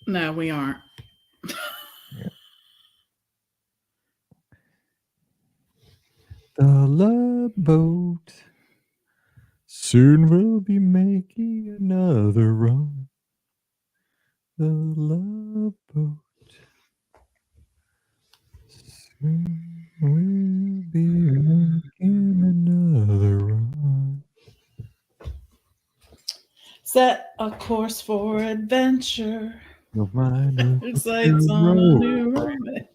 No, we aren't. Yeah. The Love Boat. Soon we'll be making another run. The Love Boat. Soon we'll be making another run. Set a course for adventure. Your mind Excites on a new romance.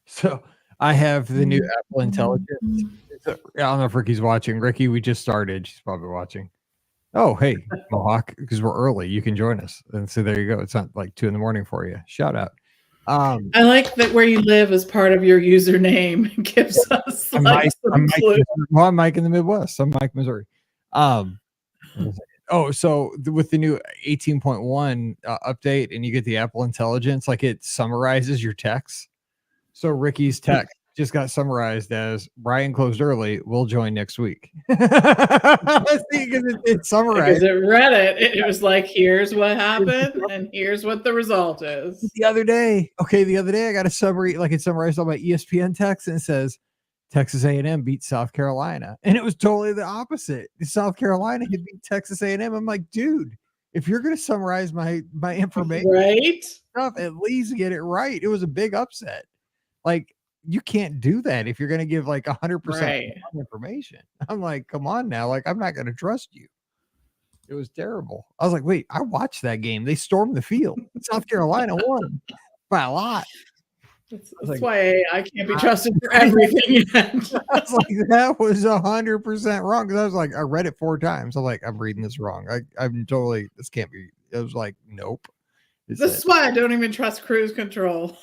So I have the new Apple Intelligence. I don't know if Ricky's watching. Ricky, we just started. She's probably watching. Oh, hey, Mohawk, because we're early. You can join us. And so there you go. It's not like 2 a.m. for you. Shout out. I like that where you live is part of your username. It gives us I'm like some clue. I'm Mike in the Midwest. I'm Mike, Missouri. So with the new 18.1 update and you get the Apple Intelligence, like it summarizes your text. So Ricky's text just got summarized as Brian closed early. We'll join next week. See, because it's summarized. Because it read it. It was like, here's what happened and here's what the result is. The other day I got a summary, like it summarized all my ESPN text and it says Texas A&M beat South Carolina. And it was totally the opposite. South Carolina had beat Texas A&M. I'm like, dude, if you're going to summarize my information, right? Stuff, at least get it right. It was a big upset. Like, you can't do that if you're going to give like 100% information. I'm like, come on now. Like, I'm not going to trust you. It was terrible. I was like, wait, I watched that game. They stormed the field. South Carolina won by a lot. That's why I can't be trusted for everything. I was like, that was 100% wrong. Because I was like, I read it 4 times. I'm like, I'm reading this wrong. I'm totally, this can't be. I was like, nope. This is why I don't even trust cruise control.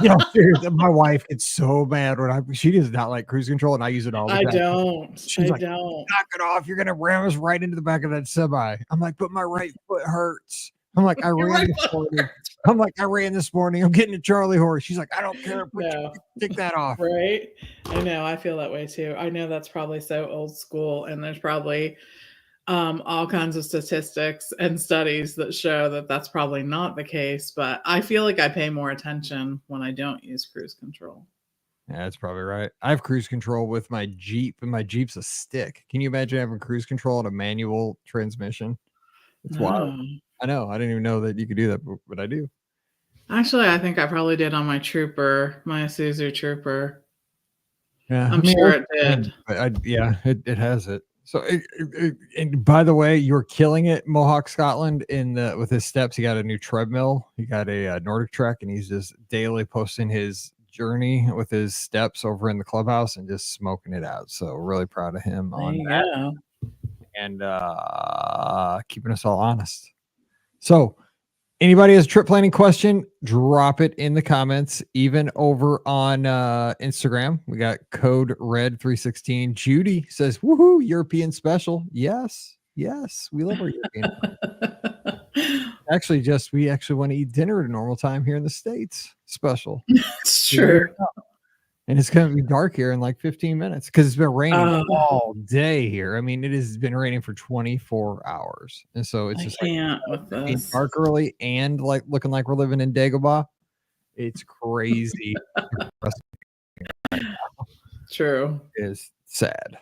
Yeah, seriously, my wife gets so mad when she does not like cruise control, and I use it all the time. I don't. She's like, knock it off. You're gonna ram us right into the back of that semi. I'm like, but my right foot hurts. I'm like, I ran this morning. I'm getting a Charlie horse. She's like, I don't care. Take that off. Right. I know. I feel that way too. I know that's probably so old school, and there's probably all kinds of statistics and studies that show that that's probably not the case, but I feel like I pay more attention when I don't use cruise control. Yeah, that's probably right. I have cruise control with my Jeep, and my Jeep's a stick. Can you imagine having cruise control on a manual transmission? It's wild. I know. I didn't even know that you could do that, but I do. Actually, I think I probably did on my Trooper, my Isuzu Trooper. Yeah, I'm sure it did. It has it. So, and by the way, you're killing it, Mohawk Scotland. With his steps, he got a new treadmill. He got a Nordic Trek, and he's just daily posting his journey with his steps over in the clubhouse and just smoking it out. So, really proud of him on that, and keeping us all honest. So, anybody has a trip planning question, drop it in the comments, even over on Instagram. We got code RED316. Judy says, woohoo, European special. Yes, we love our European. We actually want to eat dinner at a normal time here in the States. Special. It's true. And it's going to be dark here in like 15 minutes because it's been raining all day here. I mean, it has been raining for 24 hours. And so it's just with dark early and like looking like we're living in Dagobah. It's crazy. True. It's sad.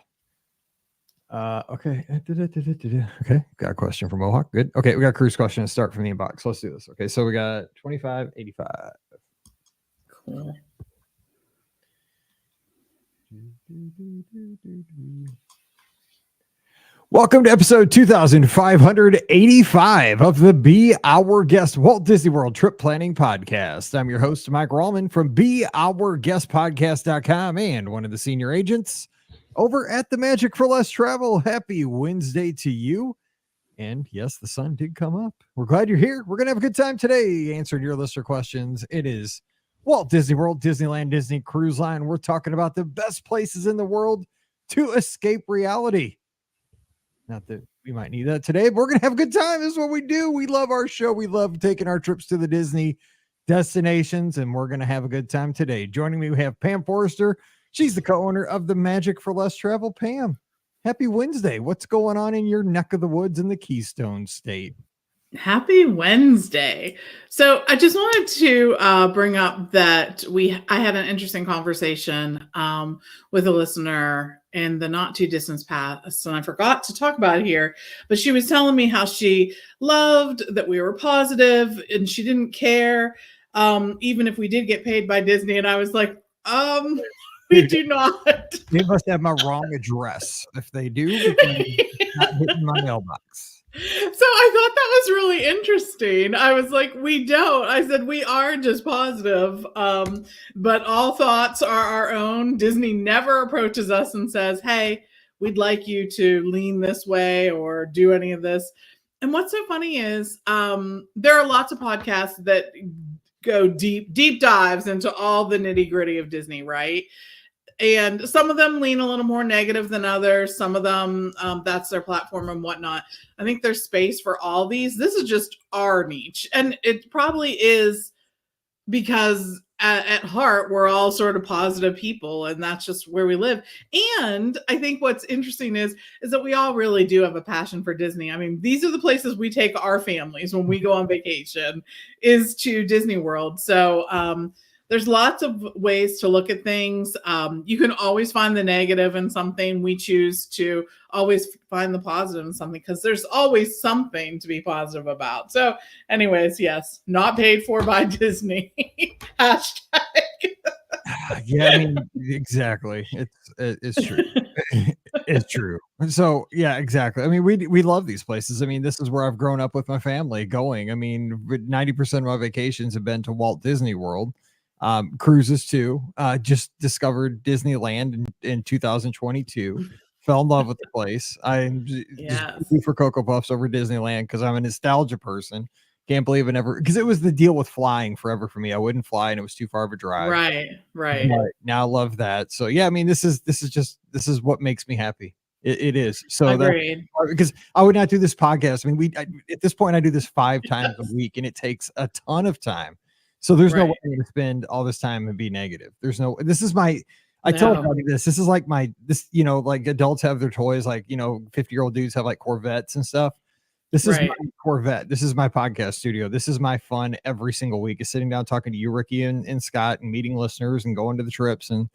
Okay. Okay. Got a question from Mohawk. Good. Okay. We got a cruise question to start from the inbox. Let's do this. Okay. So we got 2585. Cool. Welcome to episode 2585 of the Be Our Guest Walt Disney World Trip Planning Podcast. I'm your host, Mike Rallman from BeOurGuestPodcast.com and one of the senior agents over at the Magic for Less Travel. Happy Wednesday to you. And yes, the sun did come up. We're glad you're here. We're going to have a good time today answering your listener questions. It is Walt Disney World, Disneyland, Disney Cruise Line. We're talking about the best places in the world to escape reality. Not that we might need that today, but we're going to have a good time. This is what we do. We love our show. We love taking our trips to the Disney destinations, and we're going to have a good time today. Joining me, we have Pam Forrester. She's the co-owner of the Magic for Less Travel. Pam, happy Wednesday. What's going on in your neck of the woods in the Keystone State? Happy Wednesday. So I just wanted to bring up that I had an interesting conversation with a listener in the not too distant past, and I forgot to talk about it here, but she was telling me how she loved that we were positive and she didn't care even if we did get paid by Disney. And I was like, we do not. They must have my wrong address. If they do, it's not hitting my mailbox. So I thought that was really interesting. I was like, we don't. I said, we are just positive. But all thoughts are our own. Disney never approaches us and says, hey, we'd like you to lean this way or do any of this. And what's so funny is there are lots of podcasts that go deep dives into all the nitty gritty of Disney, right? And some of them lean a little more negative than others. Some of them, that's their platform and whatnot. I think there's space for all these. This is just our niche. And it probably is because at heart, we're all sort of positive people, and that's just where we live. And I think what's interesting is that we all really do have a passion for Disney. I mean, these are the places we take our families when we go on vacation, is to Disney World. So, there's lots of ways to look at things. You can always find the negative in something. We choose to always find the positive in something because there's always something to be positive about. So anyways, yes, not paid for by Disney. Hashtag. Yeah, I mean, exactly. It's true. It's true. So yeah, exactly. I mean, we love these places. I mean, this is where I've grown up with my family going. I mean, 90% of my vacations have been to Walt Disney World. Cruises too. Just discovered Disneyland in 2022. Fell in love with the place. I'm just for Cocoa Puffs over Disneyland because I'm a nostalgia person. Can't believe it never, because it was the deal with flying forever for me. I wouldn't fly and it was too far of a drive. Right. But now I love that. So yeah, I mean, this is what makes me happy. It is. So because I would not do this podcast. I mean, at this point I do this 5 times a week and it takes a ton of time. So there's no way I'm going to spend all this time and be negative. I tell everybody this is like like adults have their toys, like, 50-year-old dudes have like Corvettes and stuff. This is my Corvette. This is my podcast studio. This is my fun every single week, is sitting down talking to you, Ricky and Scott, and meeting listeners and going to the trips. And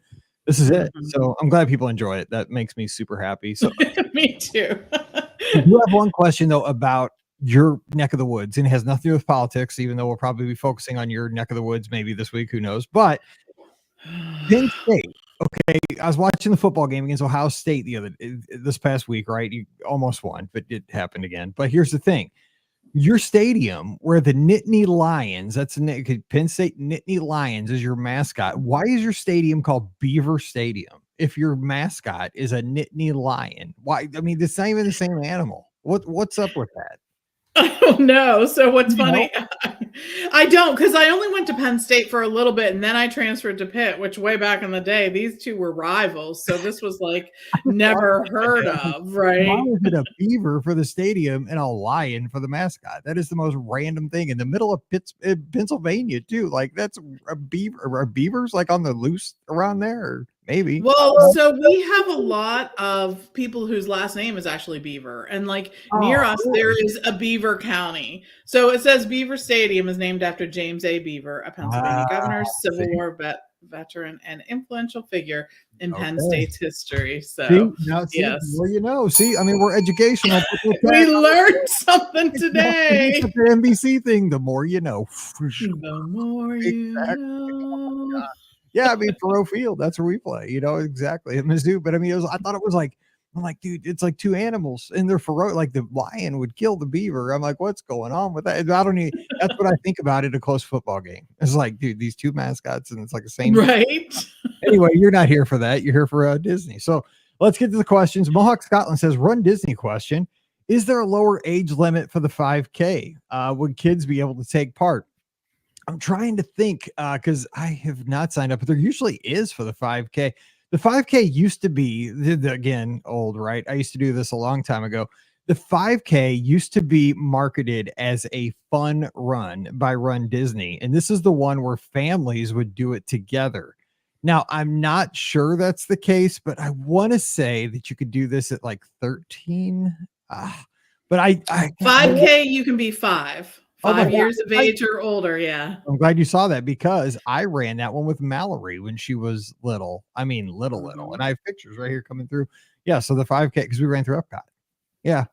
this is it. So I'm glad people enjoy it. That makes me super happy. So me too. I do have one question though about your neck of the woods, and it has nothing to do with politics, even though we'll probably be focusing on your neck of the woods maybe this week, who knows. But Penn State, okay, I was watching the football game against Ohio State this past week, right? You almost won, but it happened again. But here's the thing. Your stadium, where the Nittany Lions, that's Penn State Nittany Lions is your mascot. Why is your stadium called Beaver Stadium if your mascot is a Nittany Lion? Why? I mean, it's not even the same animal. What's up with that? I don't know. So what's funny, I don't, because I only went to Penn State for a little bit and then I transferred to Pitt, which way back in the day, these two were rivals. So this was like never heard of, right? Why is it a beaver for the stadium and a lion for the mascot? That is the most random thing in the middle of Pennsylvania too. Like that's a beaver. Are beavers like on the loose around there? Or maybe. Well, so we have a lot of people whose last name is actually Beaver, and like near us there is a Beaver County. So it says Beaver Stadium is named after James A. Beaver, a Pennsylvania governor, Civil War veteran, and influential figure in Penn State's history. So yes, well, see, I mean, we're educational. We learned something today. The NBC thing, the more you know. The more you know. Yeah, I mean, Thoreau Field, that's where we play, exactly at Mizzou. But I mean, I thought it was like, I'm like, dude, it's like two animals and they're ferocious. Like the lion would kill the beaver. I'm like, what's going on with that? That's what I think about at a close football game. It's like, dude, these two mascots and it's like the same. Right. Anyway, you're not here for that. You're here for Disney. So let's get to the questions. Mohawk Scotland says, run Disney question. Is there a lower age limit for the 5K? Would kids be able to take part? I'm trying to think because I have not signed up, but there usually is for the 5K. The 5K used to be, again, old, right? I used to do this a long time ago. The 5K used to be marketed as a fun run by Run Disney. And this is the one where families would do it together. Now, I'm not sure that's the case, but I want to say that you could do this at like 13. But I 5K, you can be 5 Oh my God. years of age or older. Yeah. I'm glad you saw that because I ran that one with Mallory when she was little. I mean, little. And I have pictures right here coming through. Yeah. So the 5K, because we ran through Epcot. Yeah.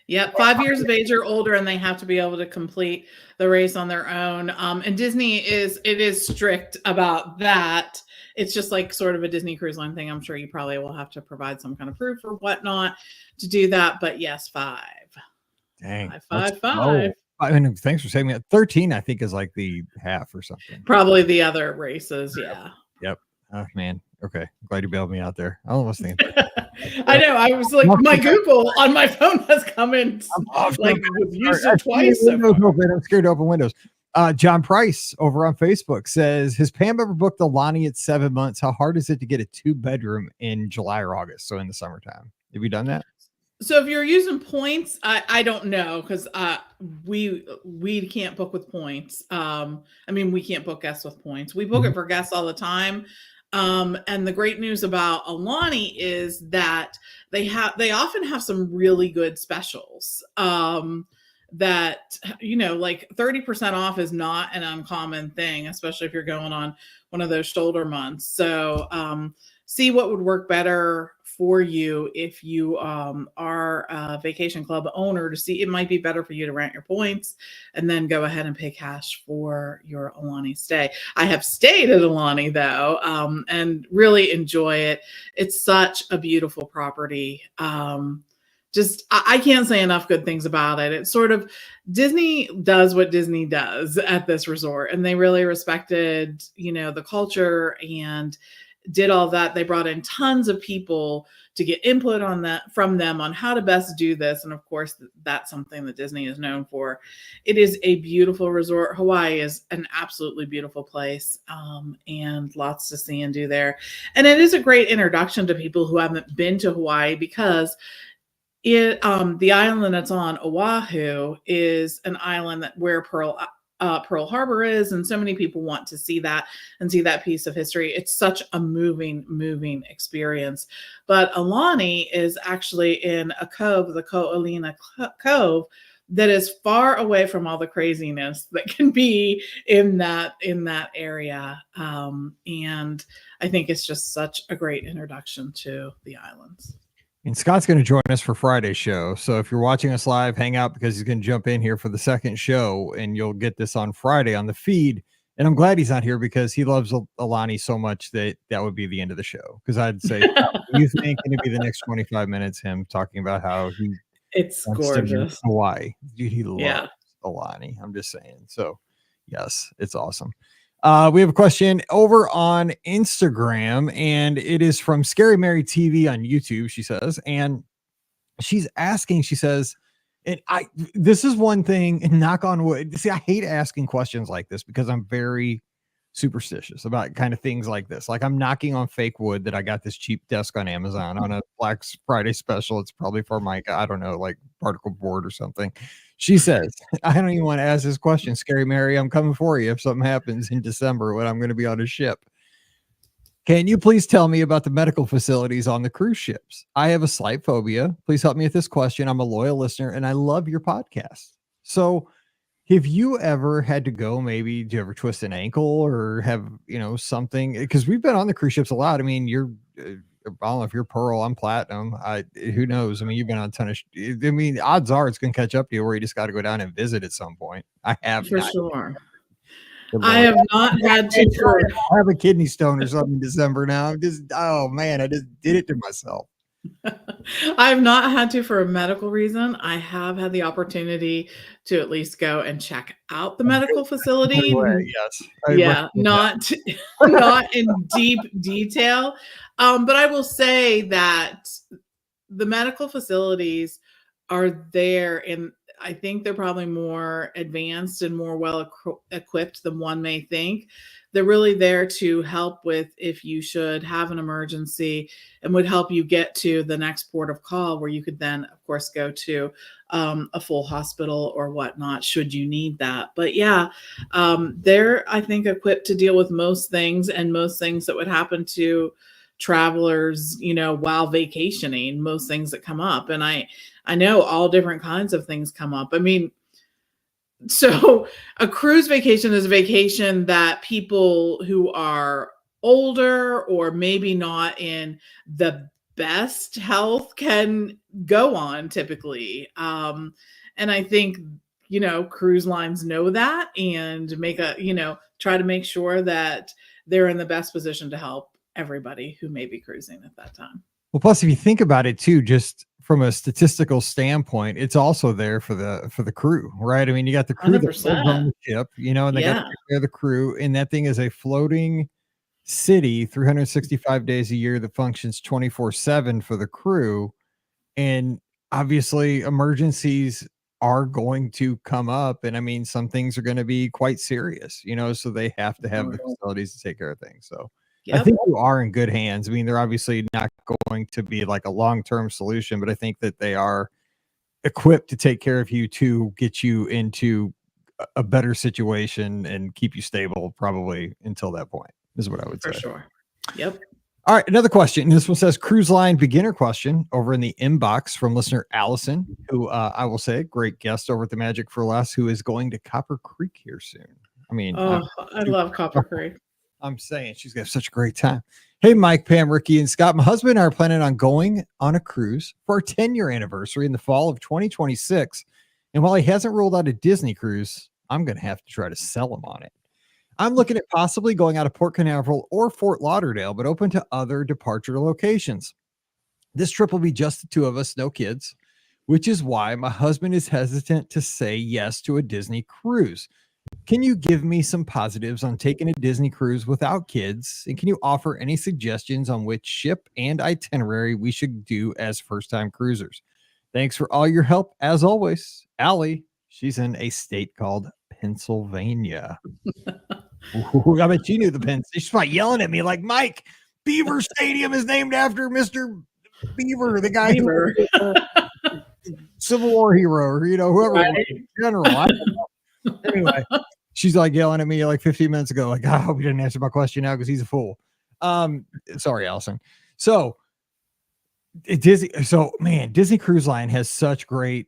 Yep, 5 years of age or older, and they have to be able to complete the race on their own. And Disney is strict about that. It's just like sort of a Disney Cruise Line thing. I'm sure you probably will have to provide some kind of proof or whatnot to do that. But yes, 5. Dang. 5. I mean, thanks for saying that. 13, I think, is like the half or something. Probably the other races. Yeah. Yep. Oh, man. Okay. Glad you bailed me out there. I was thinking. I know. I was like, my Google on my phone has come in like was used it twice. I'm scared to open windows. John Price over on Facebook says, has Pam ever booked Alani at 7 months? How hard is it to get a 2-bedroom in July or August? So in the summertime. Have you done that? So if you're using points, I don't know because we can't book with points. I mean, we can't book guests with points. We book it for guests all the time. And the great news about Alani is that they often have some really good specials. That, you know, like 30% off is not an uncommon thing, especially if you're going on one of those shoulder months. So see what would work better for you if you are a vacation club owner, to see it might be better for you to rent your points and then go ahead and pay cash for your Alani stay. I have stayed at Alani though, and really enjoy it. It's such a beautiful property. Just I can't say enough good things about it. It's sort of Disney does what Disney does at this resort, and they really respected, you know, the culture and did all that. They brought in tons of people to get input on that from them on how to best do this. And of course, that's something that Disney is known for. It is a beautiful resort. Hawaii is an absolutely beautiful place, and lots to see and do there. And it is a great introduction to people who haven't been to Hawaii, because the island that's on Oahu is an island where Pearl Harbor is, and so many people want to see that and see that piece of history. It's such a moving experience. But Alani is actually in a cove, the Ko'olina Cove, that is far away from all the craziness that can be in that area. And I think it's just such a great introduction to the islands. And Scott's going to join us for Friday's show. So if you're watching us live, hang out, because he's going to jump in here for the second show, and you'll get this on Friday on the feed. And I'm glad he's not here because he loves Alani so much that would be the end of the show. Because I'd say, you think it'd be the next 25 minutes him talking about how it's gorgeous Hawaii. Dude, he loves Alani. I'm just saying. So yes, it's awesome. We have a question over on Instagram, and it is from Scary Mary TV on YouTube, she says, and she's asking, she says, and this is one thing, and knock on wood. See, I hate asking questions like this because I'm very superstitious about kind of things like this. Like, I'm knocking on fake wood that I got this cheap desk on Amazon on a Black Friday special. It's probably for my, I don't know, like particle board or something. She says, I don't even want to ask this question, Scary Mary. I'm coming for you if something happens in December when I'm going to be on a ship. Can you please tell me about the medical facilities on the cruise ships? I have a slight phobia. Please help me with this question. I'm a loyal listener and I love your podcast. So have you ever had to go, maybe, do you ever twist an ankle or have, something? Because we've been on the cruise ships a lot. I mean, I don't know if you're Pearl, I'm Platinum. Who knows? I mean, you've been on a ton of, odds are it's going to catch up to you where you just got to go down and visit at some point. I have. For sure. I have not had to. I have a kidney stone or something in December now. Oh man, I just did it to myself. I have not had to for a medical reason. I have had the opportunity to at least go and check out the medical facility. Yes. Yeah, not in deep detail. But I will say that the medical facilities are there in I think they're probably more advanced and more well equipped than one may think. They're really there to help with if you should have an emergency, and would help you get to the next port of call, where you could then, of course, go to a full hospital or whatnot should you need that. But yeah, they're, I think, equipped to deal with most things, and most things that would happen to travelers, while vacationing, most things that come up. And I know all different kinds of things come up. I mean, so a cruise vacation is a vacation that people who are older or maybe not in the best health can go on typically. And I think, cruise lines know that, and try to make sure that they're in the best position to help everybody who may be cruising at that time. Well, plus, if you think about it too, just from a statistical standpoint, it's also there for the crew, right? I mean, you got the crew that lives on the ship, and they got to take care of the crew, and that thing is a floating city 365 days a year that functions 24/7 for the crew. And obviously emergencies are going to come up, and I mean, some things are going to be quite serious, so they have to have the facilities to take care of things. So I think you are in good hands. I mean, they're obviously not going to be like a long-term solution, but I think that they are equipped to take care of you, to get you into a better situation and keep you stable probably until that point, is what I would say. For sure. Yep. All right, another question. This one says cruise line beginner question over in the inbox from listener Allison, who I will say, great guest over at the Magic for Less, who is going to Copper Creek here soon. I mean, I love Copper Creek. I'm saying she's got such a great time. Hey, Mike, Pam, Ricky, and Scott. My husband and I are planning on going on a cruise for our 10-year anniversary in the fall of 2026. And while he hasn't rolled out a Disney cruise, I'm going to have to try to sell him on it. I'm looking at possibly going out of Port Canaveral or Fort Lauderdale, but open to other departure locations. This trip will be just the two of us, no kids, which is why my husband is hesitant to say yes to a Disney cruise. Can you give me some positives on taking a Disney cruise without kids? And can you offer any suggestions on which ship and itinerary we should do as first-time cruisers? Thanks for all your help, as always. Allie, she's in a state called Pennsylvania. I bet you knew the Penn. She's like yelling at me like, Mike, Beaver Stadium is named after Mr. Beaver, the guy who Civil War hero, or whoever, right? General. I don't know. Anyway, she's like yelling at me like 15 minutes ago, like, oh, we didn't answer my question now because he's a fool. Sorry, Allison. So Disney Cruise Line has such great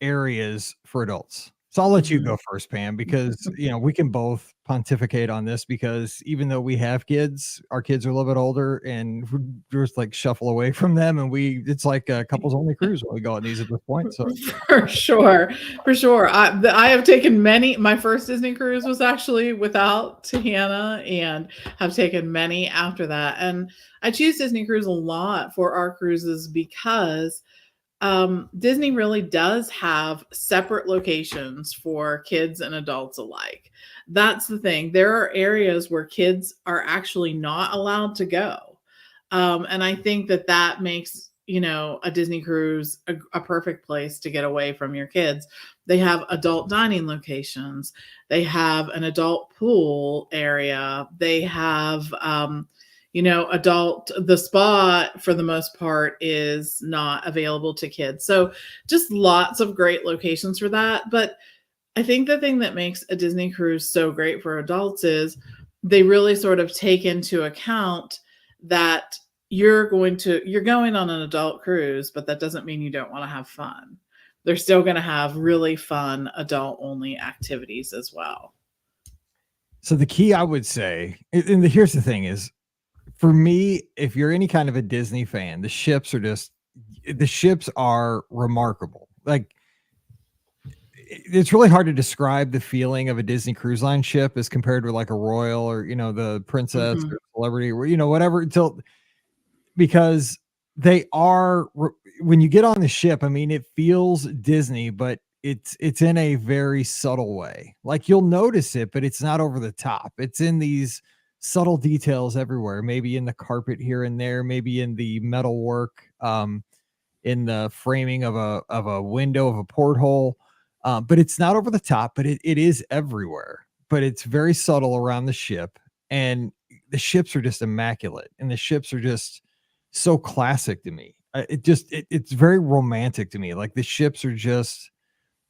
areas for adults. So I'll let you go first, Pam, because we can both pontificate on this, because even though we have kids, our kids are a little bit older, and we're just like shuffle away from them, and it's like a couples only cruise when we go on these at this point. So for sure. I have taken many. My first Disney cruise was actually without Hannah, and have taken many after that. And I choose Disney Cruise a lot for our cruises because Disney really does have separate locations for kids and adults alike. That's the thing. There are areas where kids are actually not allowed to go. And I think that makes, a Disney cruise a perfect place to get away from your kids. They have adult dining locations. They have an adult pool area. They have, the spa for the most part is not available to kids. So just lots of great locations for that. But I think the thing that makes a Disney cruise so great for adults is they really sort of take into account that you're going on an adult cruise, but that doesn't mean you don't want to have fun. They're still going to have really fun adult only activities as well. So the key, I would say, and here's the thing is, for me, if you're any kind of a Disney fan, the ships are remarkable. Like, it's really hard to describe the feeling of a Disney Cruise Line ship as compared with like a Royal or, the Princess or Celebrity or, whatever, because they are, when you get on the ship, I mean, it feels Disney, but it's in a very subtle way. Like, you'll notice it, but it's not over the top. It's in these subtle details everywhere, maybe in the carpet here and there, maybe in the metal work, in the framing of a window of a porthole. But it's not over the top, but it is everywhere. But it's very subtle around the ship, and the ships are just immaculate, and the ships are just so classic to me. It's very romantic to me. Like the ships are just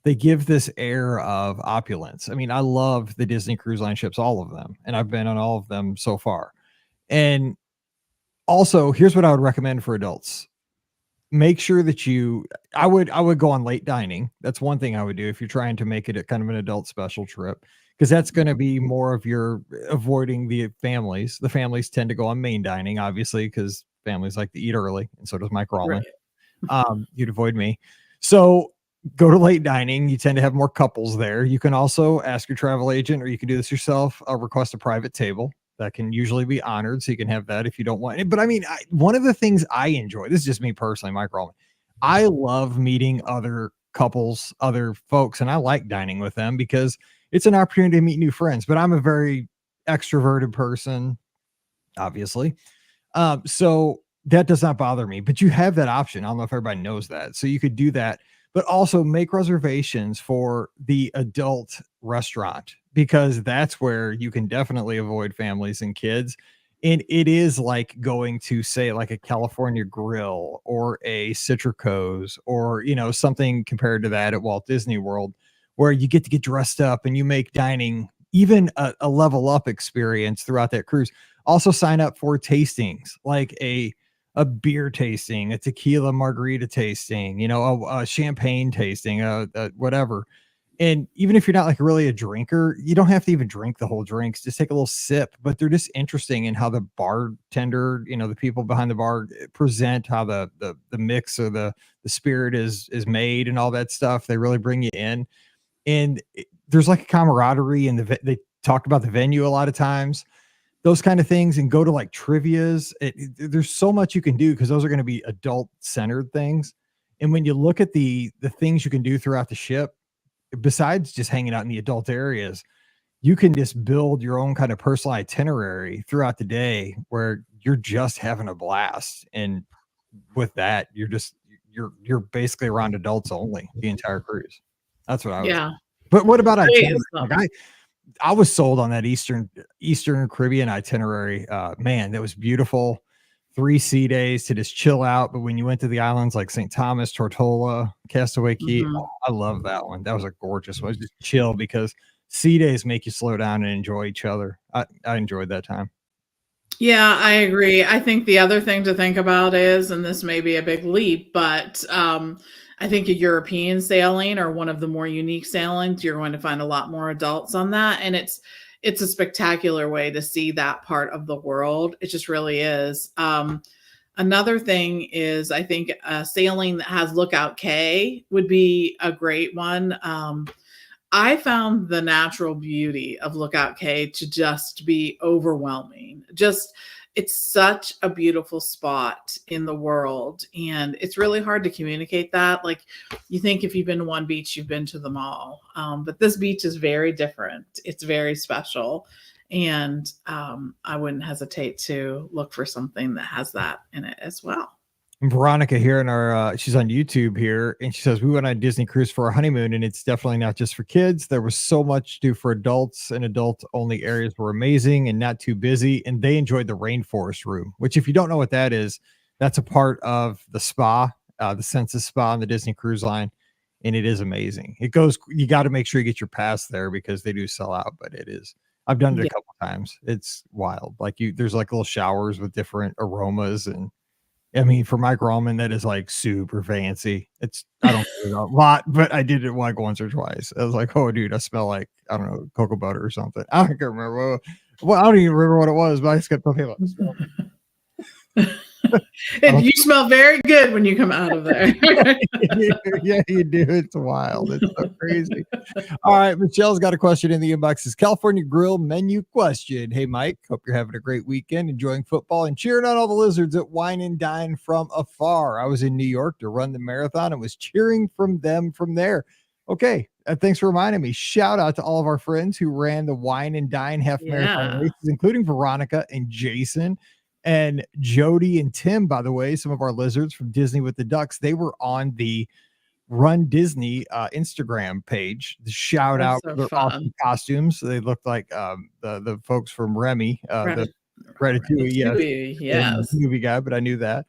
they give this air of opulence. I mean, I love the Disney Cruise Line ships, all of them, and I've been on all of them so far. And also, here's what I would recommend for adults. Make sure that I would go on late dining. That's one thing I would do if you're trying to make it a kind of an adult special trip, because that's going to be more of your avoiding the families. The families tend to go on main dining, obviously, because families like to eat early, and so does Mike Rallman. You'd avoid me. So go to late dining. You tend to have more couples there. You can also ask your travel agent, or you can do this yourself, request a private table. That can usually be honored, so you can have that if you don't want it. But I mean, one of the things I enjoy, this is just me personally, Mike Rallman, I love meeting other couples, other folks, and I like dining with them because it's an opportunity to meet new friends. But I'm a very extroverted person, obviously. So that does not bother me, but you have that option. I don't know if everybody knows that. So you could do that, but also make reservations for the adult restaurant, because that's where you can definitely avoid families and kids. And it is like going to, say, like a California Grill or a Citrico's, or, something compared to that at Walt Disney World, where you get to get dressed up and you make dining even a level up experience throughout that cruise. Also sign up for tastings, like a beer tasting, a tequila margarita tasting, a champagne tasting, whatever. And even if you're not like really a drinker, you don't have to even drink the whole drinks. Just take a little sip. But they're just interesting in how the bartender, the people behind the bar present how the mix or the spirit is made and all that stuff. They really bring you in. And there's like a camaraderie, and they talk about the venue a lot of times, those kind of things, and go to like trivias. There's so much you can do, because those are going to be adult centered things. And when you look at the things you can do throughout the ship, besides just hanging out in the adult areas, you can just build your own kind of personal itinerary throughout the day where you're just having a blast. And with that, you're basically around adults only the entire cruise. That's what I was. Yeah. But what about itinerary? Like I was sold on that Eastern Caribbean itinerary. Man, that was beautiful. 3 sea days to just chill out. But when you went to the islands like St. Thomas, Tortola, Castaway Key, I love that one. That was a gorgeous one. It was just chill, because sea days make you slow down and enjoy each other. I enjoyed that time. Yeah, I agree. I think the other thing to think about is, and this may be a big leap, but I think a European sailing, or one of the more unique sailings, you're going to find a lot more adults on that. And it's a spectacular way to see that part of the world. It just really is. Another thing is, I think sailing that has Lookout Cay would be a great one. I found the natural beauty of Lookout Cay to just be overwhelming. It's such a beautiful spot in the world, and it's really hard to communicate that. Like, you think if you've been to one beach, you've been to them all. But this beach is very different. It's very special. And I wouldn't hesitate to look for something that has that in it as well. Veronica here in our she's on YouTube here, and she says, we went on a Disney cruise for our honeymoon, and it's definitely not just for kids. There was so much to do for adults, and adult only areas were amazing and not too busy. And they enjoyed the rainforest room, which, if you don't know what that is, that's a part of the spa, the Senses Spa on the Disney Cruise Line. And it is amazing. You got to make sure you get your pass there, because they do sell out, but it is. I've done it a couple times. It's wild. Like there's like little showers with different aromas, and I mean, for Mike Rallman, that is like super fancy. I don't do it a lot, but I did it like once or twice. I was like, oh, dude, I smell like, I don't know, cocoa butter or something. I don't remember. Well, I don't even remember what it was, but I just kept talking about it. And you smell very good when you come out of there. Yeah, you do. It's wild. It's so crazy. All right, Michelle's got a question in the inbox. It's California Grill menu question. Hey, Mike, hope you're having a great weekend, enjoying football and cheering on all the lizards at Wine and Dine from afar. I was in New York to run the marathon and was cheering from them from there. Okay, thanks for reminding me. Shout out to all of our friends who ran the Wine and Dine half marathon races, including Veronica and Jason. And Jody and Tim, by the way, some of our lizards from Disney with the Ducks, they were on the Run Disney Instagram page. Shout That's out so for their fun. awesome costumes. They looked like the folks from Remy, the Rat- Ratatouille, yes, Ratatouille, and yes. movie guy, but I knew that.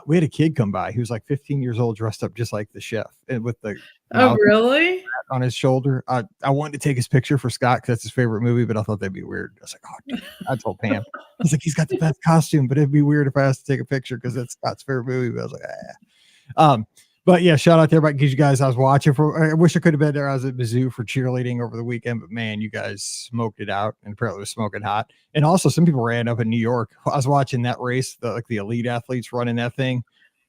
We had a kid come by who was like 15 years old, dressed up just like the chef, and with the Oh, mouth really? on his shoulder. I wanted to take his picture for Scott because that's his favorite movie, but I thought that'd be weird. I was like, oh, dude. I told Pam, I was like, he's got the best costume, but it'd be weird if I asked to take a picture because that's Scott's favorite movie. But I was like, but yeah, shout out to everybody because you guys, I was watching for, I wish I could have been there. I was at Mizzou for cheerleading over the weekend, but man, you guys smoked it out and apparently it was smoking hot. And also some people ran up in New York. I was watching that race, the elite athletes running that thing.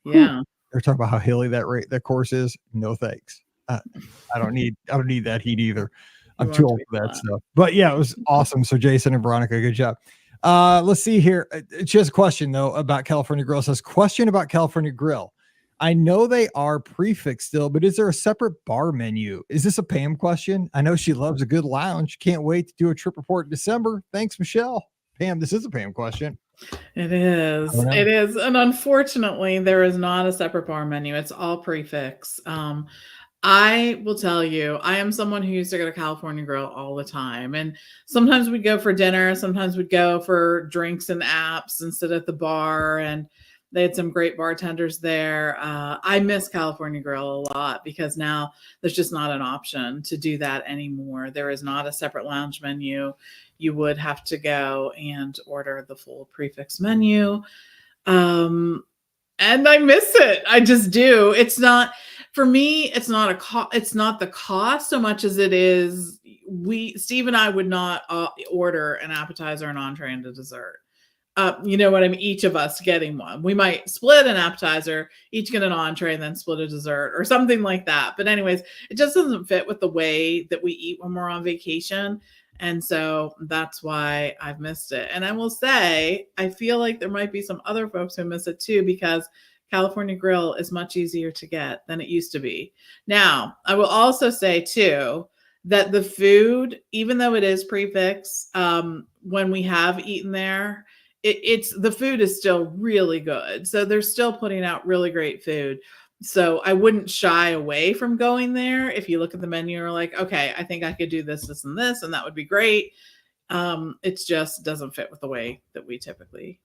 Yeah. They're talking about how hilly that course is. No thanks. I don't need that heat either. I'm too old for that stuff. But yeah, it was awesome. So Jason and Veronica, good job. Let's see here. It's just a question though about California Grill. It says question about California Grill. I know they are prefix still, but is there a separate bar menu? Is this a Pam question? I know she loves a good lounge. Can't wait to do a trip report in December. Thanks, Michelle. Pam, this is a Pam question. It is. It is. And unfortunately, there is not a separate bar menu. It's all prefix. I will tell you, I am someone who used to go to California Grill all the time. And sometimes we'd go for dinner, sometimes we'd go for drinks and apps and sit at the bar. And they had some great bartenders there. I miss California Grill a lot because now there's just not an option to do that anymore. There is not a separate lounge menu. You would have to go and order the full prefix menu. And I miss it. I just do. It's not, for me, it's not it's not the cost so much as it is Steve and I would not order an appetizer, an entree, and a dessert. You know what I mean? Each of us getting one. We might split an appetizer, each get an entree, and then split a dessert or something like that. But anyways, it just doesn't fit with the way that we eat when we're on vacation. And so that's why I've missed it. And I will say, I feel like there might be some other folks who miss it too, because California Grill is much easier to get than it used to be. Now, I will also say too, that the food, even though it is prefix, when we have eaten there, it's the food is still really good. So they're still putting out really great food. So I wouldn't shy away from going there. If you look at the menu, you're like, okay, I think I could do this, this, and this, and that would be great. It just doesn't fit with the way that we typically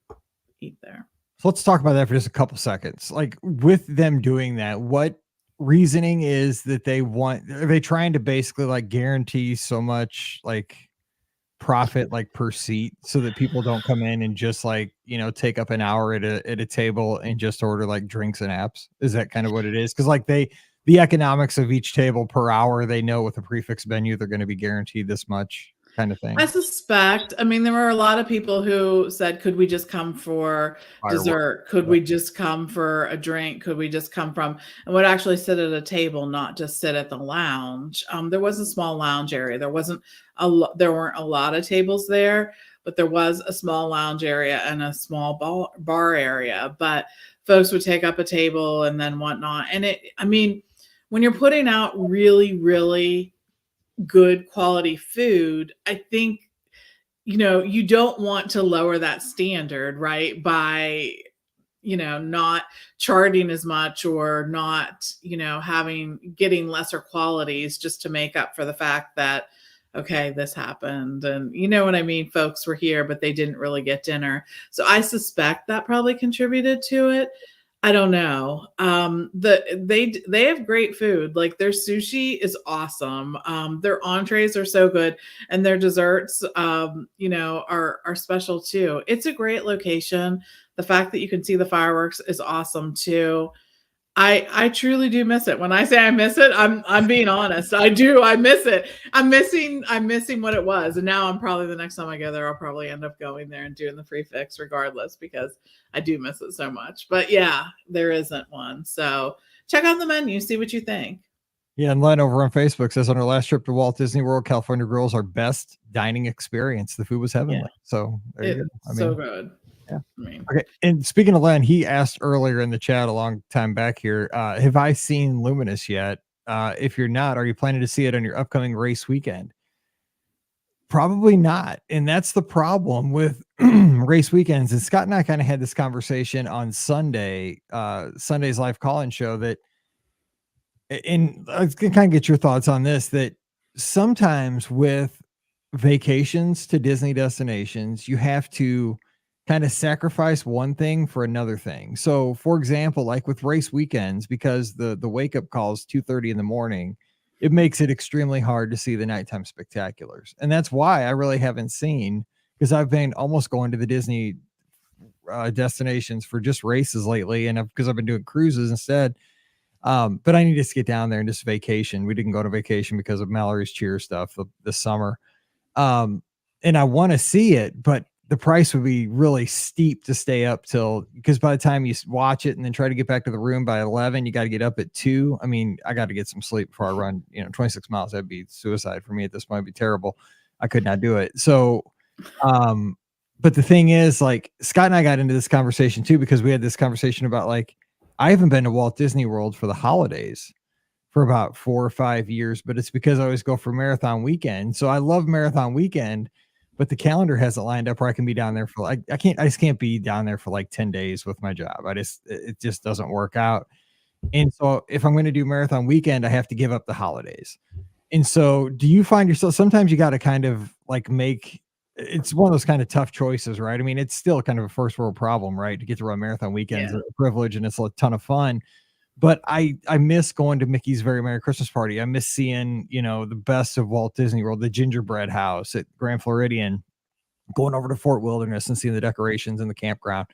eat there. So let's talk about that for just a couple seconds. Like with them doing that, what reasoning is that are they trying to basically like guarantee so much like profit like per seat so that people don't come in and just like, take up an hour at a table and just order like drinks and apps? Is that kind of what it is? Because like the economics of each table per hour, they know with a prefix menu they're going to be guaranteed this much kind of thing. I suspect. I mean, there were a lot of people who said, could we just come for dessert? Could we just come for a drink? Could we just come and would actually sit at a table, not just sit at the lounge? There was a small lounge area. There weren't a lot of tables there, but there was a small lounge area and a small bar area. But folks would take up a table and then whatnot. And when you're putting out really, really good quality food, I think, you don't want to lower that standard, right? By, not charging as much or not, getting lesser qualities just to make up for the fact that, okay, this happened. And you know what I mean? Folks were here, but they didn't really get dinner. So I suspect that probably contributed to it. I don't know. They have great food. Like their sushi is awesome. Their entrees are so good, and their desserts, are special too. It's a great location. The fact that you can see the fireworks is awesome too. I truly do miss it. When I say I miss it, I'm being honest. I do. I miss it. I'm missing what it was. And now I'm probably, the next time I go there, I'll probably end up going there and doing the prefix regardless, because I do miss it so much. But yeah, there isn't one. So check out the menu, see what you think. Yeah, and Len over on Facebook says, on our last trip to Walt Disney World, California Grill is our best dining experience. The food was heavenly. Yeah. So there you go. So good. Yeah. Okay. And speaking of Len, he asked earlier in the chat a long time back here, have I seen Luminous yet? If you're not, are you planning to see it on your upcoming race weekend? Probably not. And that's the problem with race weekends. And Scott and I kind of had this conversation on Sunday's live call-in show, that And I was gonna kind of get your thoughts on this, that sometimes with vacations to Disney destinations, you have to kind of sacrifice one thing for another thing. So, for example, like with race weekends, because the wake up call is 2:30 in the morning, it makes it extremely hard to see the nighttime spectaculars. And that's why I really haven't seen, because I've been almost going to the Disney destinations for just races lately, and because I've been doing cruises instead. But I need to get down there and just vacation. We didn't go to vacation because of Mallory's cheer stuff this summer. Um, and I want to see it, but the price would be really steep to stay up till, because by the time you watch it and then try to get back to the room by 11, you got to get up at 2. I mean, I got to get some sleep before I run, 26 miles. That'd be suicide for me at this point. It'd be terrible. I could not do it. So, but the thing is, like, Scott and I got into this conversation too, because we had this conversation about, like, I haven't been to Walt Disney World for the holidays for about 4 or 5 years, but it's because I always go for marathon weekend. So I love marathon weekend, but the calendar hasn't lined up where I can be down there for, like, I just can't be down there for like 10 days with my job. It just doesn't work out. And so if I'm going to do marathon weekend, I have to give up the holidays. And so do you find yourself, sometimes you got to kind of like it's one of those kind of tough choices, right? I mean, it's still kind of a first world problem, right? To get to run marathon weekends, a privilege, and it's a ton of fun. But I miss going to Mickey's Very Merry Christmas Party. I miss seeing, the best of Walt Disney World, the gingerbread house at Grand Floridian, going over to Fort Wilderness and seeing the decorations in the campground.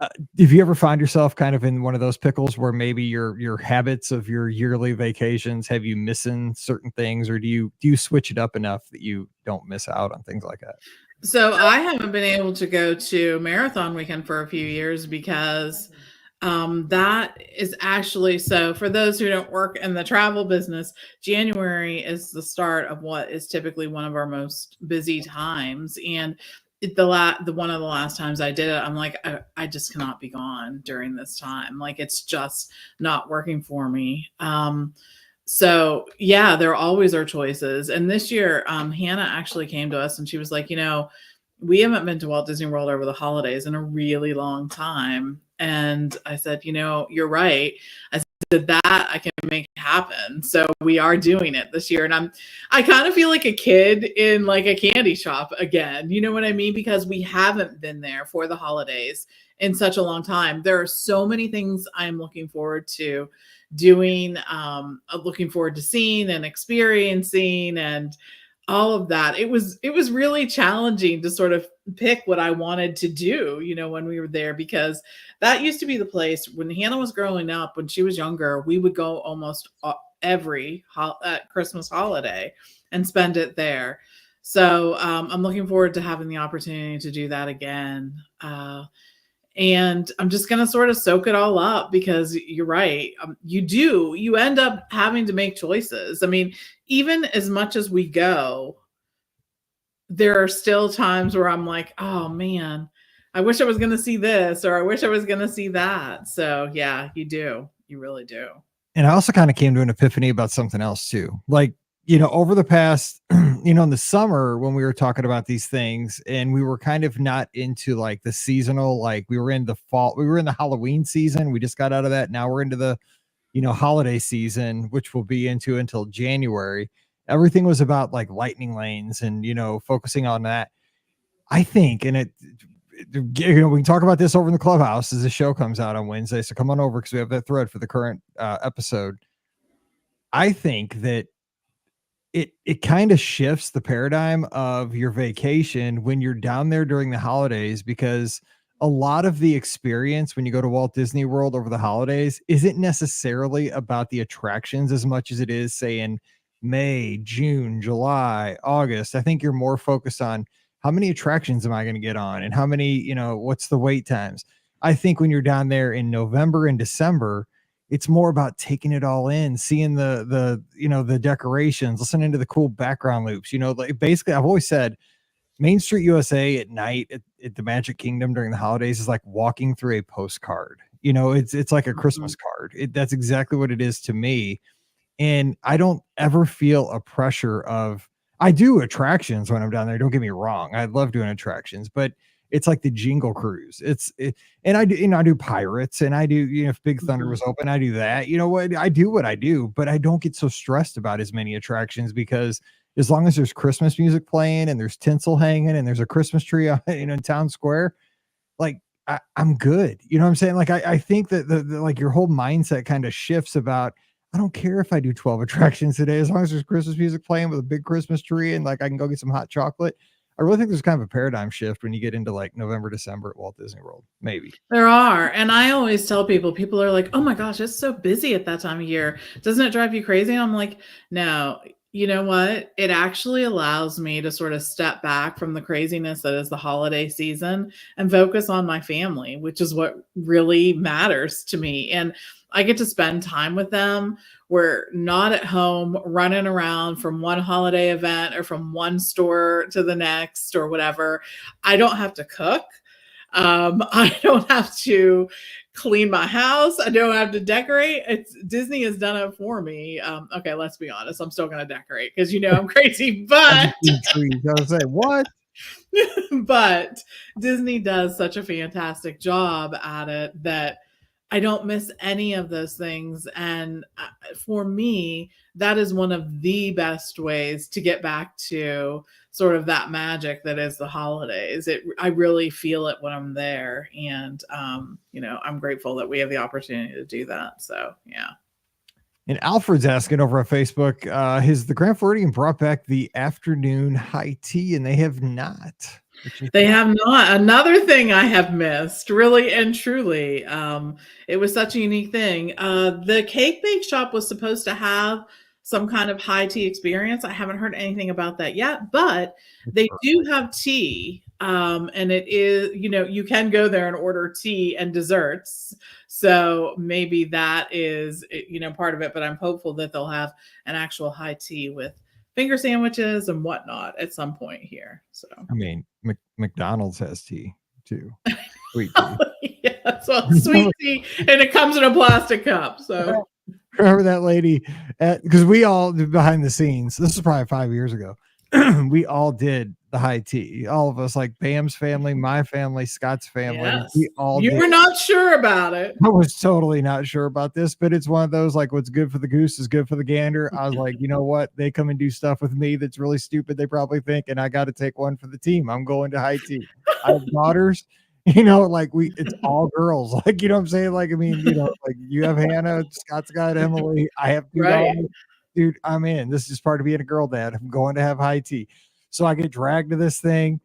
Have you ever find yourself kind of in one of those pickles where maybe your habits of your yearly vacations have you missing certain things, or do you switch it up enough that you don't miss out on things like that? So I haven't been able to go to marathon weekend for a few years because that is actually, so for those who don't work in the travel business, January is the start of what is typically one of our most busy times. And the one of the last times I did it, I'm like, I just cannot be gone during this time. Like, it's just not working for me. So yeah, there always are choices. And this year, Hannah actually came to us and she was like, we haven't been to Walt Disney World over the holidays in a really long time. And I said, you're right. I said that I can make happen. So we are doing it this year. And I kind of feel like a kid in like a candy shop again. You know what I mean? Because we haven't been there for the holidays in such a long time. There are so many things I'm looking forward to doing, looking forward to seeing and experiencing and all of that. It was really challenging to sort of pick what I wanted to do, when we were there, because that used to be the place when Hannah was growing up. When she was younger, we would go almost every Christmas holiday and spend it there. So I'm looking forward to having the opportunity to do that again. And I'm just going to sort of soak it all up, because you're right. You end up having to make choices. I mean, even as much as we go, there are still times where I'm like, oh man, I wish I was going to see this, or I wish I was going to see that. So yeah, you do. You really do. And I also kind of came to an epiphany about something else too. Like, over the past, in the summer when we were talking about these things, and we were kind of not into like the seasonal, like we were in the fall, we were in the Halloween season. We just got out of that. Now we're into the, holiday season, which we'll be into until January. Everything was about like lightning lanes and, focusing on that. I think, and we can talk about this over in the clubhouse as the show comes out on Wednesday. So come on over, because we have that thread for the current episode. I think that it kind of shifts the paradigm of your vacation when you're down there during the holidays, because a lot of the experience when you go to Walt Disney World over the holidays isn't necessarily about the attractions as much as it is, say, in May, June, July, August. I think you're more focused on how many attractions am I going to get on, and how many, what's the wait times. I think when you're down there in November and December, it's more about taking it all in, seeing the decorations, listening to the cool background loops. Like, basically, I've always said Main Street USA at night at the Magic Kingdom during the holidays is like walking through a postcard. It's like a Christmas card. That's exactly what it is to me. And I don't ever feel a pressure of, I do attractions when I'm down there. Don't get me wrong. I love doing attractions, but it's like the Jingle Cruise. And I do Pirates, and I do, if Big Thunder was open, I do that. You know what I do, but I don't get so stressed about as many attractions, because as long as there's Christmas music playing and there's tinsel hanging and there's a Christmas tree in town square, like I'm good. You know what I'm saying? Like I think that the like your whole mindset kind of shifts about, I don't care if I do 12 attractions today, as long as there's Christmas music playing with a big Christmas tree and like I can go get some hot chocolate. I really think there's kind of a paradigm shift when you get into like November, December at Walt Disney World. Maybe There are. And I always tell people are like, oh my gosh, it's so busy at that time of year. Doesn't it drive you crazy? And I'm like, no, you know what? It actually allows me to sort of step back from the craziness that is the holiday season and focus on my family, which is what really matters to me. And I get to spend time with them. We're not at home running around from one holiday event or from one store to the next or whatever. I don't have to cook. I don't have to clean my house. I don't have to decorate. Disney has done it for me. Okay, let's be honest. I'm still going to decorate because I'm crazy, but I was say what? But Disney does such a fantastic job at it that I don't miss any of those things. And for me, that is one of the best ways to get back to sort of that magic that is the holidays. I really feel it when I'm there. And, I'm grateful that we have the opportunity to do that. So, yeah. And Alfred's asking over on Facebook, the Grand Floridian brought back the afternoon high tea, and they have not. They have not. Another thing I have missed, really and truly. It was such a unique thing. The Cake Bake Shop was supposed to have some kind of high tea experience. I haven't heard anything about that yet, but they do have tea. And it is, you can go there and order tea and desserts. So maybe that is, part of it, but I'm hopeful that they'll have an actual high tea with finger sandwiches and whatnot at some point here. So, I mean, McDonald's has tea too. Sweet tea. Yeah, so sweet tea, and it comes in a plastic cup. So remember that lady because we all behind the scenes, this is probably 5 years ago. We all did the high tea. All of us, like Bam's family, my family, Scott's family. Yes. We all you were not sure about it. I was totally not sure about this, but it's one of those, like, what's good for the goose is good for the gander. I was like, you know what? They come and do stuff with me that's really stupid, they probably think, and I got to take one for the team. I'm going to high tea. I have daughters, it's all girls. Like, you know what I'm saying? Like, I mean, like you have Hannah, Scott's got Emily. I have two daughters. Dude, I'm in. This is part of being a girl dad. I'm going to have high tea. So I get dragged to this thing.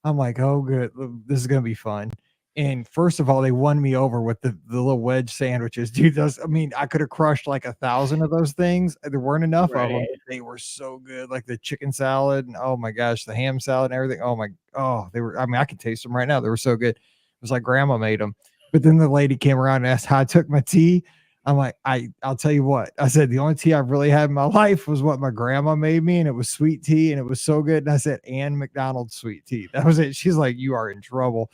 I'm like, oh, good. This is going to be fun. And first of all, they won me over with the little wedge sandwiches. Dude, I could have crushed like 1,000 of those things. There weren't enough of them. They were so good. Like the chicken salad and oh my gosh, the ham salad and everything. They were, I can taste them right now. They were so good. It was like grandma made them. But then the lady came around and asked how I took my tea. I'm like, I'll tell you what. I said, the only tea I've really had in my life was what my grandma made me, and it was sweet tea, and it was so good. And I said, and McDonald's sweet tea. That was it. She's like, you are in trouble.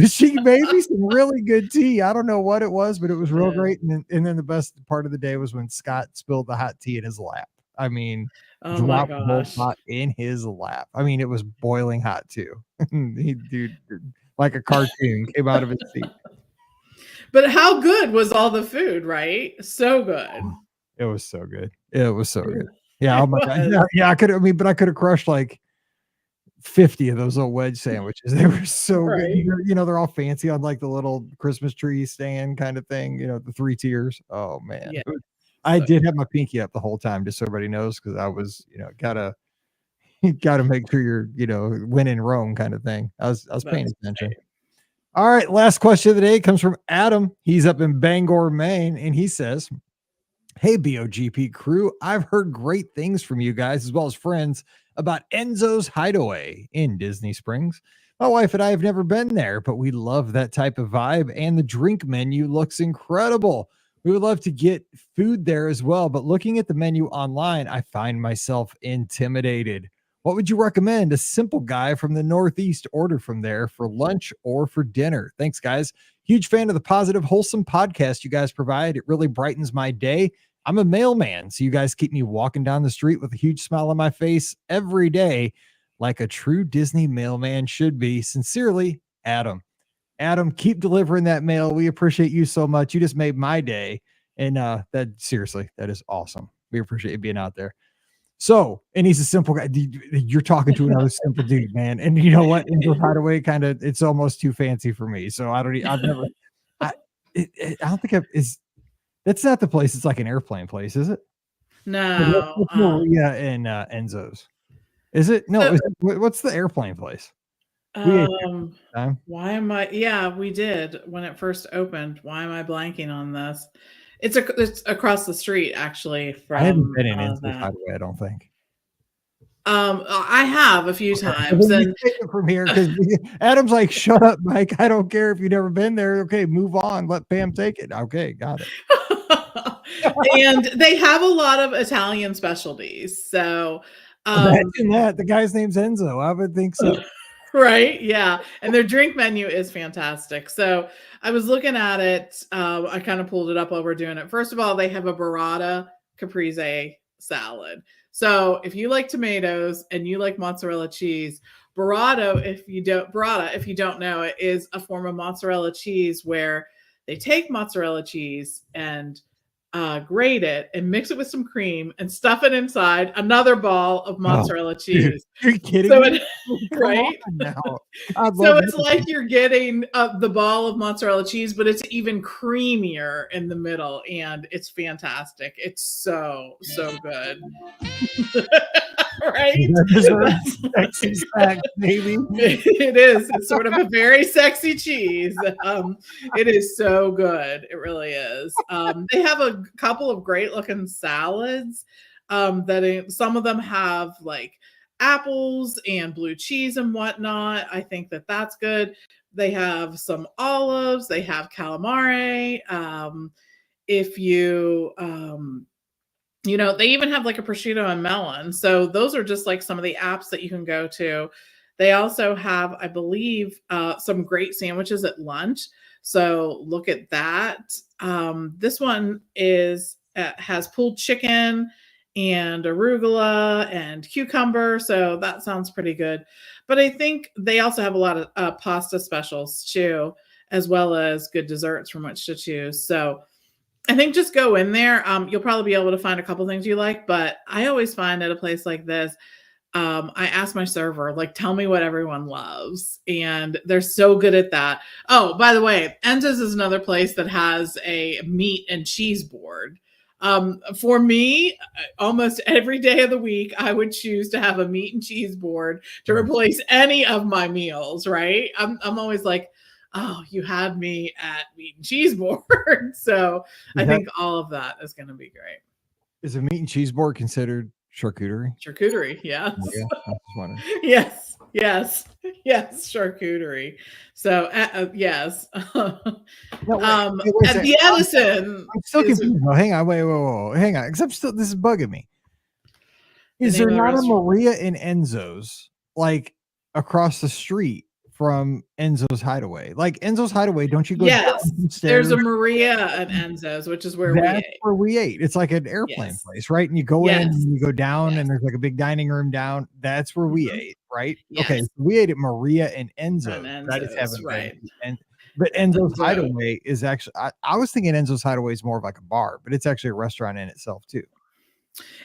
She made me some really good tea. I don't know what it was, but it was real great. And then the best part of the day was when Scott spilled the hot tea in his lap. I mean, dropped the whole pot in his lap. I mean, it was boiling hot too. Dude, like a cartoon came out of his seat. But how good was all the food, right? So good. It was so good. It was so good. Yeah. Oh my God. Yeah. I could have crushed like 50 of those little wedge sandwiches. They were so good. They're all fancy on like the little Christmas tree stand kind of thing, the 3 tiers. Oh man. Yeah. I did have my pinky up the whole time, just so everybody knows, because I was, gotta make sure you're, win in Rome kind of thing. I was paying attention. Great. All right, last question of the day comes from Adam. He's up in Bangor, Maine, and he says, hey, BOGP crew, I've heard great things from you guys as well as friends about Enzo's Hideaway in Disney Springs. My wife and I have never been there, but we love that type of vibe, and the drink menu looks incredible. We would love to get food there as well, but looking at the menu online, I find myself intimidated. What would you recommend a simple guy from the Northeast order from there for lunch or for dinner? Thanks, guys. Huge fan of the positive, wholesome podcast you guys provide. It really brightens my day. I'm a mailman, so you guys keep me walking down the street with a huge smile on my face every day. like a true Disney mailman should be. Sincerely, Adam. Adam, keep delivering that mail. We appreciate you so much. You just made my day. And that seriously, that is awesome. We appreciate you being out there. So, and he's a simple guy. You're talking to another simple dude, man. And you know what? Angel Hideaway it's almost too fancy for me. So I've never, I don't think that's not the place. It's like an airplane place, is it? No. Maria and Enzo's. Is it? No. What's the airplane place? Why am I? Yeah, we did when it first opened. Why am I blanking on this? It's across the street, actually. From I haven't been in Enzo's Hideaway, I don't think. I have a few times. And take it from here, because Adam's like, "Shut up, Mike. I don't care if you've never been there. Okay, move on. Let Pam take it." Okay, got it. And they have a lot of Italian specialties. So imagine that. The guy's name's Enzo. I would think so. Right. Yeah. And their drink menu is fantastic. So I was looking at it. I kind of pulled it up while we're doing it. First of all, they have a burrata caprese salad. So if you like tomatoes and you like mozzarella cheese, burrata, if you don't know, it is a form of mozzarella cheese where they take mozzarella cheese and grate it and mix it with some cream and stuff it inside another ball of mozzarella cheese. Dude, you're kidding me? Right? So it's like you're getting the ball of mozzarella cheese, but it's even creamier in the middle, and it's fantastic. It's so good. Right? Sexy snack, baby. It is. It's sort of a very sexy cheese. It is so good. It really is. They have a couple of great looking salads. Some of them have like apples and blue cheese and whatnot. I think that's good. They have some olives. They have calamari. If you they even have like a prosciutto and melon. So those are just like some of the apps that you can go to. They also have, I believe, some great sandwiches at lunch. So look at that. This one has pulled chicken and arugula and cucumber. So that sounds pretty good. But I think they also have a lot of pasta specials too, as well as good desserts from which to choose. So I think just go in there. You'll probably be able to find a couple things you like, but I always find at a place like this, I ask my server, like, tell me what everyone loves. And they're so good at that. Oh, by the way, Enzo's is another place that has a meat and cheese board. For me, almost every day of the week, I would choose to have a meat and cheese board to replace any of my meals, right? I'm always like, oh, you had me at meat and cheese board. So I think all of that is going to be great. Is a meat and cheese board considered charcuterie? Charcuterie, yes. Yes, charcuterie. So yes. Wait, at the Edison, I'm still confused. Hang on, wait, hang on. Except this is bugging me. Is there not a Maria and Enzo's like across the street from Enzo's Hideaway? Like Enzo's Hideaway, don't you go down some stairs? There's a Maria at Enzo's, which is where we ate. It's like an airplane place, right? And you go in and you go down and there's like a big dining room down. That's where we ate, right? Yes. Okay, so we ate at Maria and Enzo's. I just haven't been. But Enzo's Hideaway is actually, I was thinking Enzo's Hideaway is more of like a bar, but it's actually a restaurant in itself too.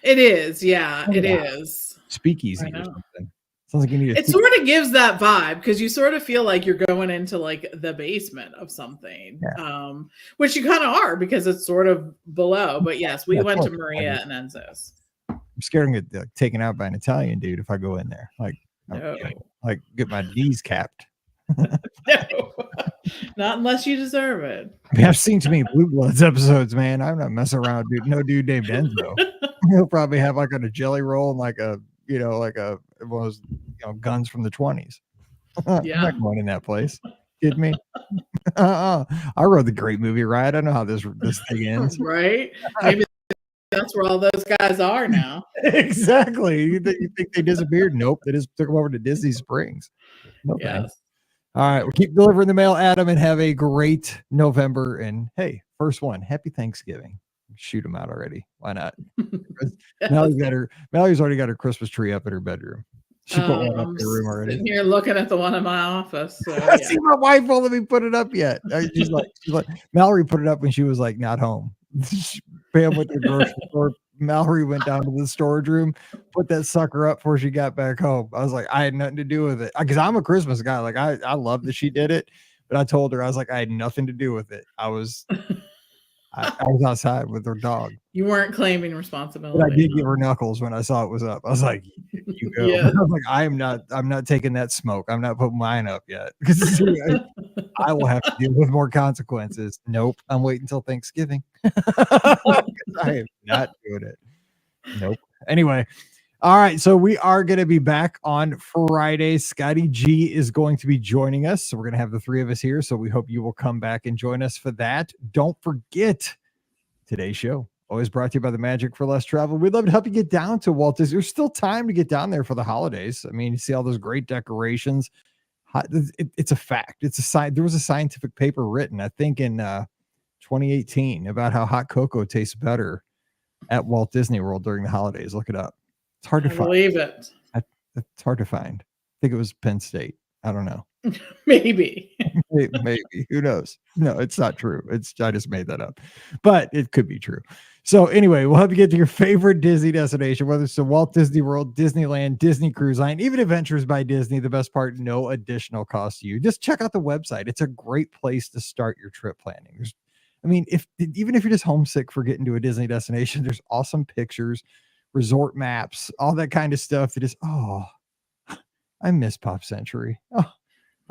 It is, yeah, it is. Speakeasy or something. Sounds like you need it sort of gives that vibe because you sort of feel like you're going into like the basement of something, which you kind of are because it's sort of below. But yes, we went to Maria and Enzo's. I'm scared to get taken out by an Italian dude if I go in there. Like, like get my knees capped. No, not unless you deserve it. I mean, I've seen too many Blue Bloods episodes, man. I'm not messing around, dude. No dude named Enzo. He'll probably have like a jelly roll and like a one of those guns from the 20s. I'm not going in that place. Kidding me? I wrote the Great Movie Ride. I know how this thing ends. Right? Maybe that's where all those guys are now. Exactly. You think they disappeared? Nope. They just took them over to Disney Springs. Okay. Yes. All right. We'll keep delivering the mail, Adam, and have a great November. And hey, first one, happy Thanksgiving. Shoot them out already. Why not? Mallory's already got her Christmas tree up in her bedroom. She put one up in her room already. Sitting here looking at the one in my office. So, I see my wife won't let me put it up yet. She's like, Mallory put it up when she was like not home. Pam went to the grocery store. Mallory went down to the storage room, put that sucker up before she got back home. I was like, I had nothing to do with it because I'm a Christmas guy. Like I love that she did it, but I told her I was like, I had nothing to do with it. I was outside with her dog. You weren't claiming responsibility. But I did give her knuckles when I saw it was up. I was like, you go. Yeah. I was like, I'm not taking that smoke. I'm not putting mine up yet because I will have to deal with more consequences. Nope. I'm waiting until Thanksgiving. I am not doing it. Nope. Anyway. All right. So we are going to be back on Friday. ScottyG is going to be joining us. So we're going to have the three of us here. So we hope you will come back and join us for that. Don't forget today's show. Always brought to you by the Magic for Less Travel. We'd love to help you get down to Walt Disney. There's still time to get down there for the holidays. I mean, you see all those great decorations. It's a fact. There was a scientific paper written, I think, in 2018 about how hot cocoa tastes better at Walt Disney World during the holidays. Look it up. It's hard to find. Believe it. It's hard to find. I think it was Penn State. I don't know. Maybe. Maybe. Who knows? No, it's not true. I just made that up, but it could be true. So anyway, we'll have you get to your favorite Disney destination, whether it's the Walt Disney World, Disneyland, Disney Cruise Line, even Adventures by Disney. The best part, no additional cost to you. Just check out the website. It's a great place to start your trip planning. Even if you're just homesick for getting to a Disney destination, there's awesome pictures, resort maps, all that kind of stuff that is, I miss Pop Century. I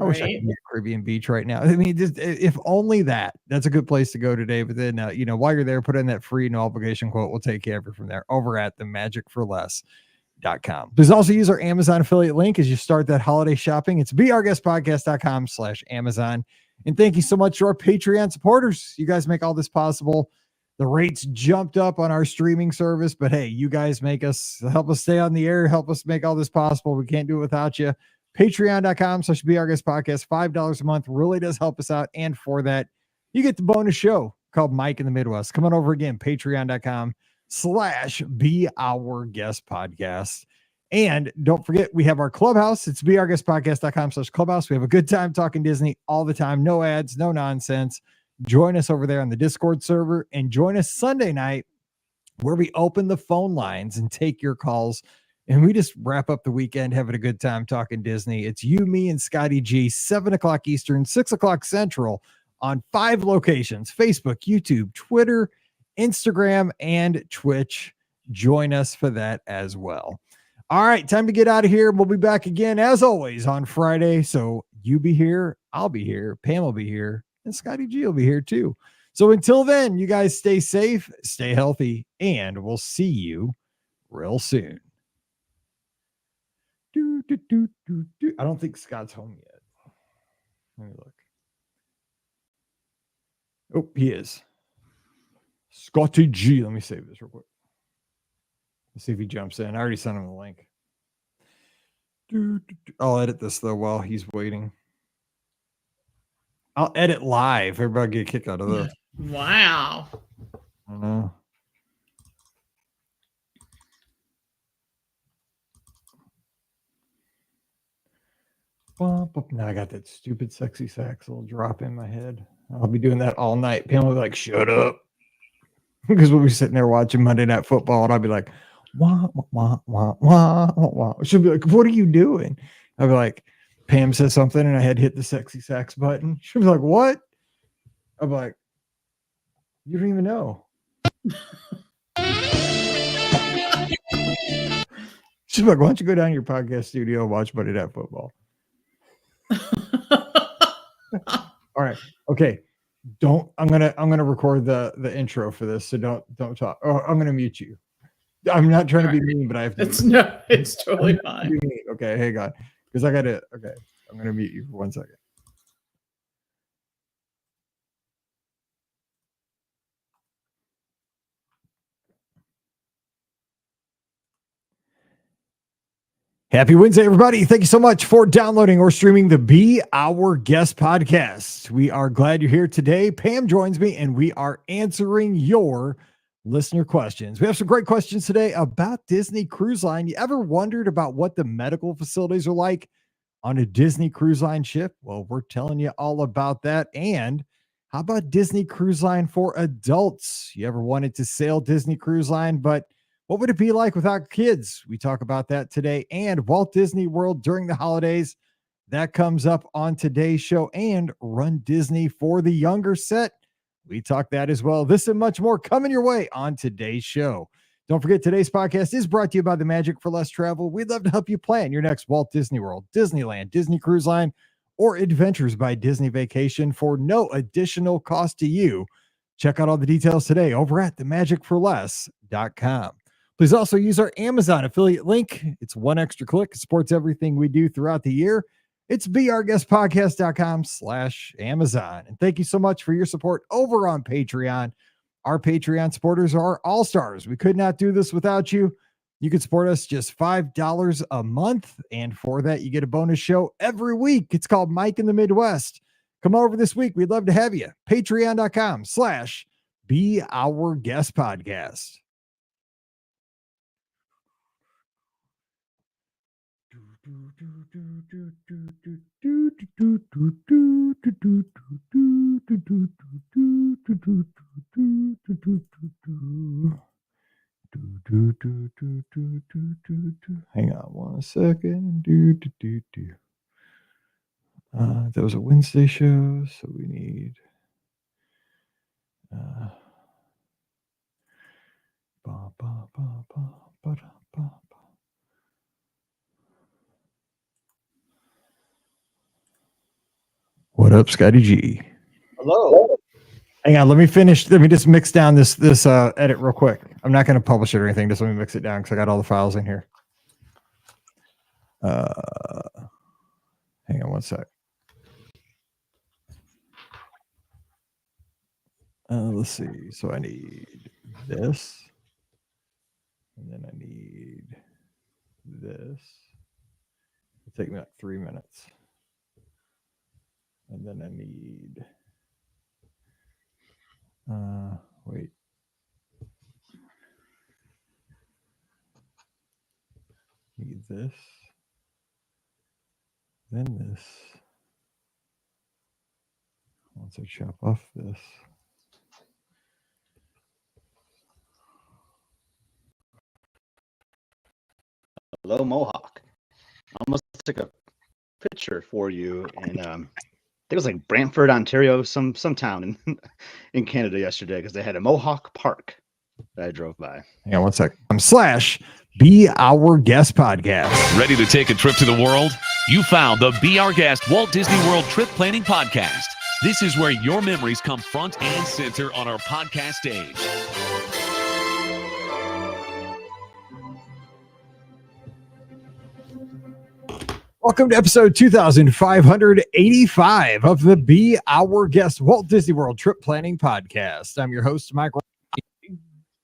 wish I could be at Caribbean Beach right now. I mean, just if only that's a good place to go today. But then, while you're there, put in that free no obligation quote. We'll take care of it from there over at themagicforless.com. Please also use our Amazon affiliate link as you start that holiday shopping. It's beourguestpodcast.com/Amazon. And thank you so much to our Patreon supporters. You guys make all this possible. The rates jumped up on our streaming service, but hey, you guys help us stay on the air, help us make all this possible. We can't do it without you. Patreon.com/BeOurGuestPodcast, $5 a month really does help us out. And for that, you get the bonus show called Mike in the Midwest. Come on over again, Patreon.com/BeOurGuestPodcast. And don't forget, we have our clubhouse. It's beourguestpodcast.com/clubhouse. We have a good time talking Disney all the time. No ads, no nonsense. Join us over there on the Discord server and join us Sunday night where we open the phone lines and take your calls. And we just wrap up the weekend having a good time talking Disney. It's you, me, and ScottyG, 7 o'clock Eastern, 6 o'clock Central on 5 locations: Facebook, YouTube, Twitter, Instagram, and Twitch. Join us for that as well. All right, time to get out of here. We'll be back again, as always, on Friday. So you be here, I'll be here, Pam will be here, and ScottyG will be here too. So until then, you guys stay safe, stay healthy, and we'll see you real soon. I don't think Scott's home yet. Let me look. Oh, he is. ScottyG. Let me save this real quick. Let's see if he jumps in. I already sent him the link. I'll edit this though while he's waiting. I'll edit live. Everybody get a kick out of this. Wow. I don't know. Now I got that stupid sexy sax little drop in my head. I'll be doing that all night. Pam will be like, shut up. Because we'll be sitting there watching Monday Night Football and I'll be like, wah, wah, wah, wah, wah, wah. She'll be like, what are you doing? I'll be like, Pam said something and I had hit the sexy sax button. She'll be like, what? I'll be like, you don't even know. She's like, why don't you go down to your podcast studio and watch Monday Night Football? All right. Okay. I'm gonna record the intro for this, so don't talk. Oh, I'm gonna mute you. I'm not trying to be mean, but I have to. It's totally fine. Okay, hang on, because I gotta. Okay, I'm gonna mute you for 1 second. Happy Wednesday, everybody. Thank you so much for downloading or streaming the Be Our Guest podcast. We are glad you're here today. Pam joins me, and we are answering your listener questions. We have some great questions today about Disney Cruise Line. You ever wondered about what the medical facilities are like on a Disney Cruise Line ship? Well, we're telling you all about that. And how about Disney Cruise Line for adults? You ever wanted to sail Disney Cruise Line, but what would it be like without kids? We talk about that today. And Walt Disney World during the holidays. That comes up on today's show. And Run Disney for the younger set. We talk that as well. This and much more coming your way on today's show. Don't forget, today's podcast is brought to you by the Magic for Less Travel. We'd love to help you plan your next Walt Disney World, Disneyland, Disney Cruise Line, or Adventures by Disney Vacation for no additional cost to you. Check out all the details today over at themagicforless.com. Please also use our Amazon affiliate link. It's one extra click. It supports everything we do throughout the year. It's beourguestpodcast.com/Amazon. And thank you so much for your support over on Patreon. Our Patreon supporters are all stars. We could not do this without you. You can support us just $5 a month. And for that, you get a bonus show every week. It's called Mike in the Midwest. Come over this week. We'd love to have you. Patreon.com/beourguestpodcast. Hang on one second. That was a Wednesday show, so we need What up, Scotty G? Hello. Hang on, let me finish. Let me just mix down this edit real quick. I'm not going to publish it or anything. Just let me mix it down because I got all the files in here. Hang on one sec. Let's see. So I need this, and then I need this. It'll take me like 3 minutes. And then I need, wait. Need this, then this. Once I chop off this. Hello, Mohawk. I almost took a picture for you in I think it was like Brantford, Ontario, some town in Canada yesterday because they had a Mohawk Park that I drove by. Hang on one sec. /Be Our Guest Podcast. Ready to take a trip to the world? You found the Be Our Guest Walt Disney World Trip Planning Podcast. This is where your memories come front and center on our podcast stage. Welcome to episode 2585 of the Be Our Guest Walt Disney World Trip Planning Podcast. I'm your host, Mike.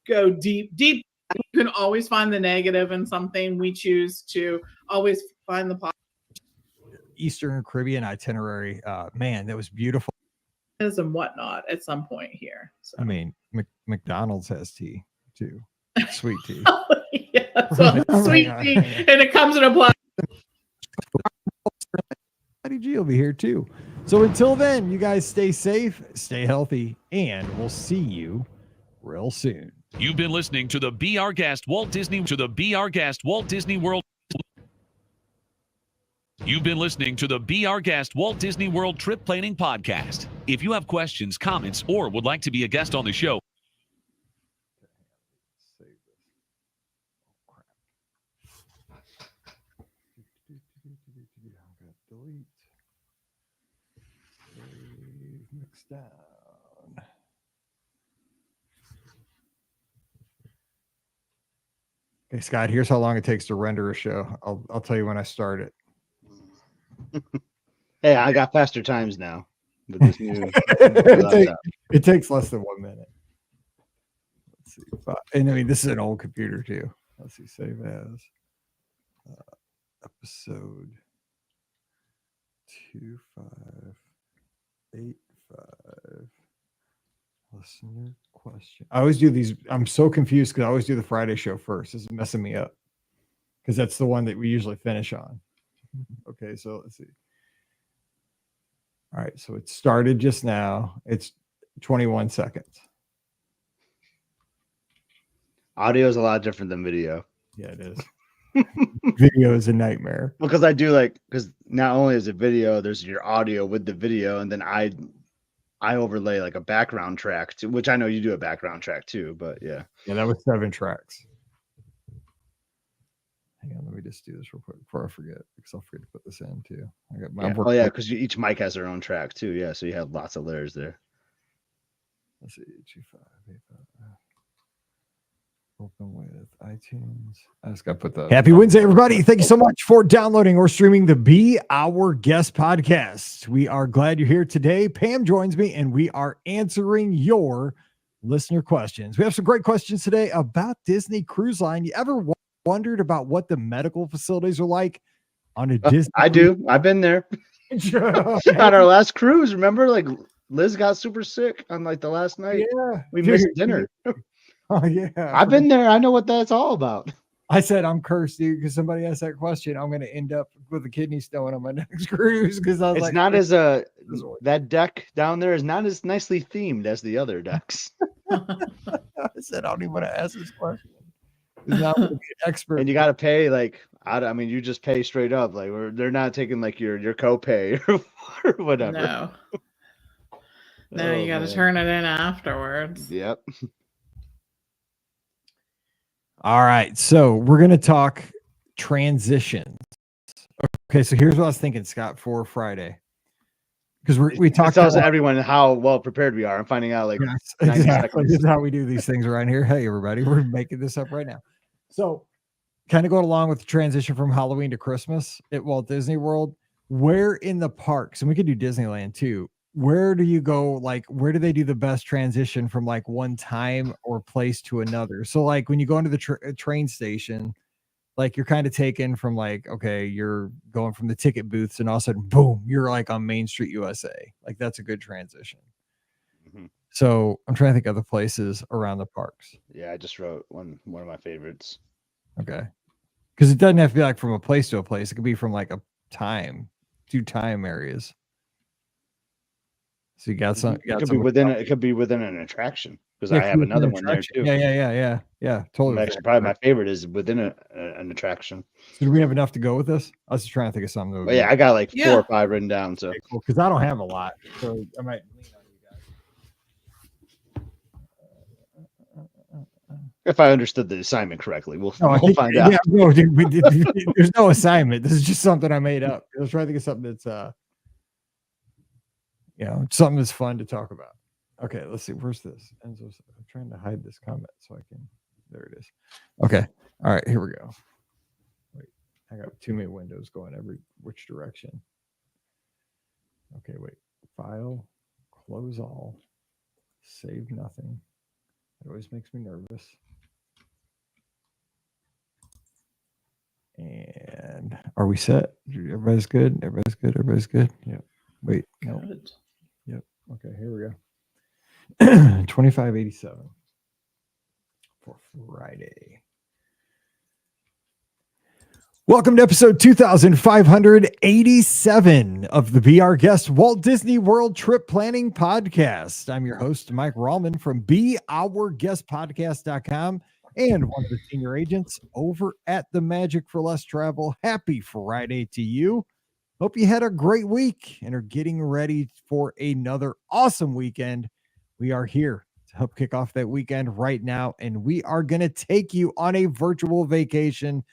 Go deep. You can always find the negative in something. We choose to always find the positive. Eastern Caribbean itinerary. Man, that was beautiful. And whatnot at some point here. So. I mean, McDonald's has tea too. Sweet tea. Yeah, so sweet tea. And it comes in a plastic. ScottyG will be here too. So until then, you guys stay safe, stay healthy, and we'll see you real soon. You've been listening to the Be Our Guest Walt Disney World. You've been listening to the Be Our Guest Walt Disney World Trip Planning Podcast. If you have questions, comments, or would like to be a guest on the show, Delete. Mix down. Okay, Scott, here's how long it takes to render a show. I'll tell you when I start it. Hey, I got faster times now. With this new it takes less than 1 minute. Let's see. And I mean, this is an old computer too. Let's see. Save as episode 2585. Listener question. I always do these. I'm so confused because I always do the Friday show first. This is messing me up because that's the one that we usually finish on. Okay, so let's see. All right, so it started just now. It's 21 seconds. Audio is a lot different than video. Yeah, it is. Video is a nightmare. Because because not only is it video, there's your audio with the video, and then I overlay like a background track too, which I know you do a background track too, but yeah. Yeah, that was 7 tracks. Hang on, let me just do this real quick before I forget, because I'll forget to put this in too. I got my Oh yeah, because each mic has their own track too. Yeah, so you have lots of layers there. Let's see, 25, 85. Open with iTunes. I just got to put the Happy Wednesday, everybody. Thank you so much for downloading or streaming the Be Our Guest podcast. We are glad you're here today. Pam joins me, and we are answering your listener questions. We have some great questions today about Disney Cruise Line. You ever wondered about what the medical facilities are like on a Disney? I do. I've been there. On our last cruise, remember? Like Liz got super sick on like the last night. Yeah, we missed dinner. Oh yeah, I've been there. I know what that's all about. I said I'm cursed, dude, because somebody asked that question. I'm going to end up with a kidney stone on my next cruise because I was it's like, not as that deck down there is not as nicely themed as the other decks. I said I don't even want to ask this question. It's not going to be an expert, and you got to pay like I mean, you just pay straight up. Like they're not taking like your copay or whatever. No, you got to turn it in afterwards. Yep. All right, so we're going to talk transitions. Okay, so here's what I was thinking, Scott, for Friday. Because we talked tells everyone how well prepared we are. I'm finding out like yes, exactly. This is how we do these things around here. Hey, everybody, we're making this up right now. So kind of going along with the transition from Halloween to Christmas at Walt Disney World, where in the parks, and we could do Disneyland too, where do you go? Like, where do they do the best transition from like one time or place to another? So like when you go into the train station, like you're kind of taken from like, okay, you're going from the ticket booths and all of a sudden, boom, you're like on Main Street, USA. Like that's a good transition. Mm-hmm. So I'm trying to think of other places around the parks. Yeah, I just wrote one of my favorites. Okay. Because it doesn't have to be like from a place to a place. It could be from like a time, 2 time areas. So you got some. It could be within an attraction because I have another one there too. Yeah. Totally. Actually, probably my favorite is within an attraction. So do we have enough to go with this? I was just trying to think of something. Yeah, I got like 4 or 5 written down. So because cool, I don't have a lot, so I might lean on you guys. If I understood the assignment correctly, we'll find out. Yeah, no, dude, there's no assignment. This is just something I made up. I was trying to think of something that's something that's fun to talk about. Okay, let's see. Where's this? I'm trying to hide this comment so I can. There it is. Okay. All right, here we go. Wait, I got too many windows going every which direction. Okay, wait. File, close all, save nothing. It always makes me nervous. And are we set? Everybody's good? Everybody's good? Yep. Wait, no. Good. Yep. Okay, here we go. 2587 for Friday. Welcome to episode 2587 of the Be Our Guest Walt Disney World Trip Planning Podcast. I'm your host, Mike Rallman from BeOurGuestPodcast.com and one of the senior agents over at the Magic for Less Travel. Happy Friday to you. Hope you had a great week and are getting ready for another awesome weekend. We are here to help kick off that weekend right now, and we are going to take you on a virtual vacation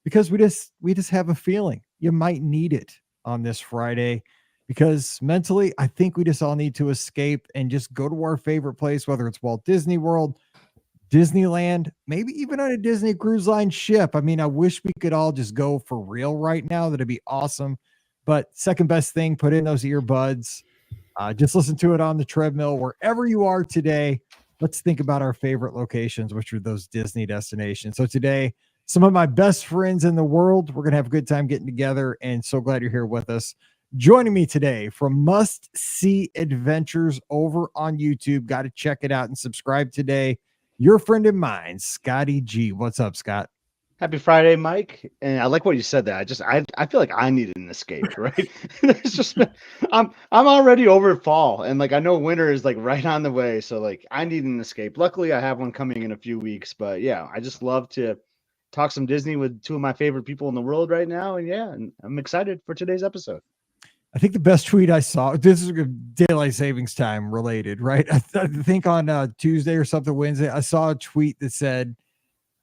because we just have a feeling you might need it on this Friday because mentally, I think we just all need to escape and just go to our favorite place, whether it's Walt Disney World, Disneyland, maybe even on a Disney Cruise Line ship. I mean, I wish we could all just go for real right now. That'd be awesome. But second best thing, put in those earbuds. Just listen to it on the treadmill, wherever you are today. Let's think about our favorite locations, which are those Disney destinations. So today, some of my best friends in the world, we're going to have a good time getting together, and so glad you're here with us. Joining me today from Must See Adventures over on YouTube. Got to check it out and subscribe today. Your friend and mine, ScottyG. What's up, Scott? Happy Friday, Mike. And I like what you said there. I feel like I need an escape, right? It's just I'm already over fall, and like I know winter is like right on the way, so like I need an escape. Luckily, I have one coming in a few weeks, but yeah, I just love to talk some Disney with two of my favorite people in the world right now, and I'm excited for today's episode. I think the best tweet I saw, this is daylight savings time related, right? I think on Tuesday or something, Wednesday, I saw a tweet that said,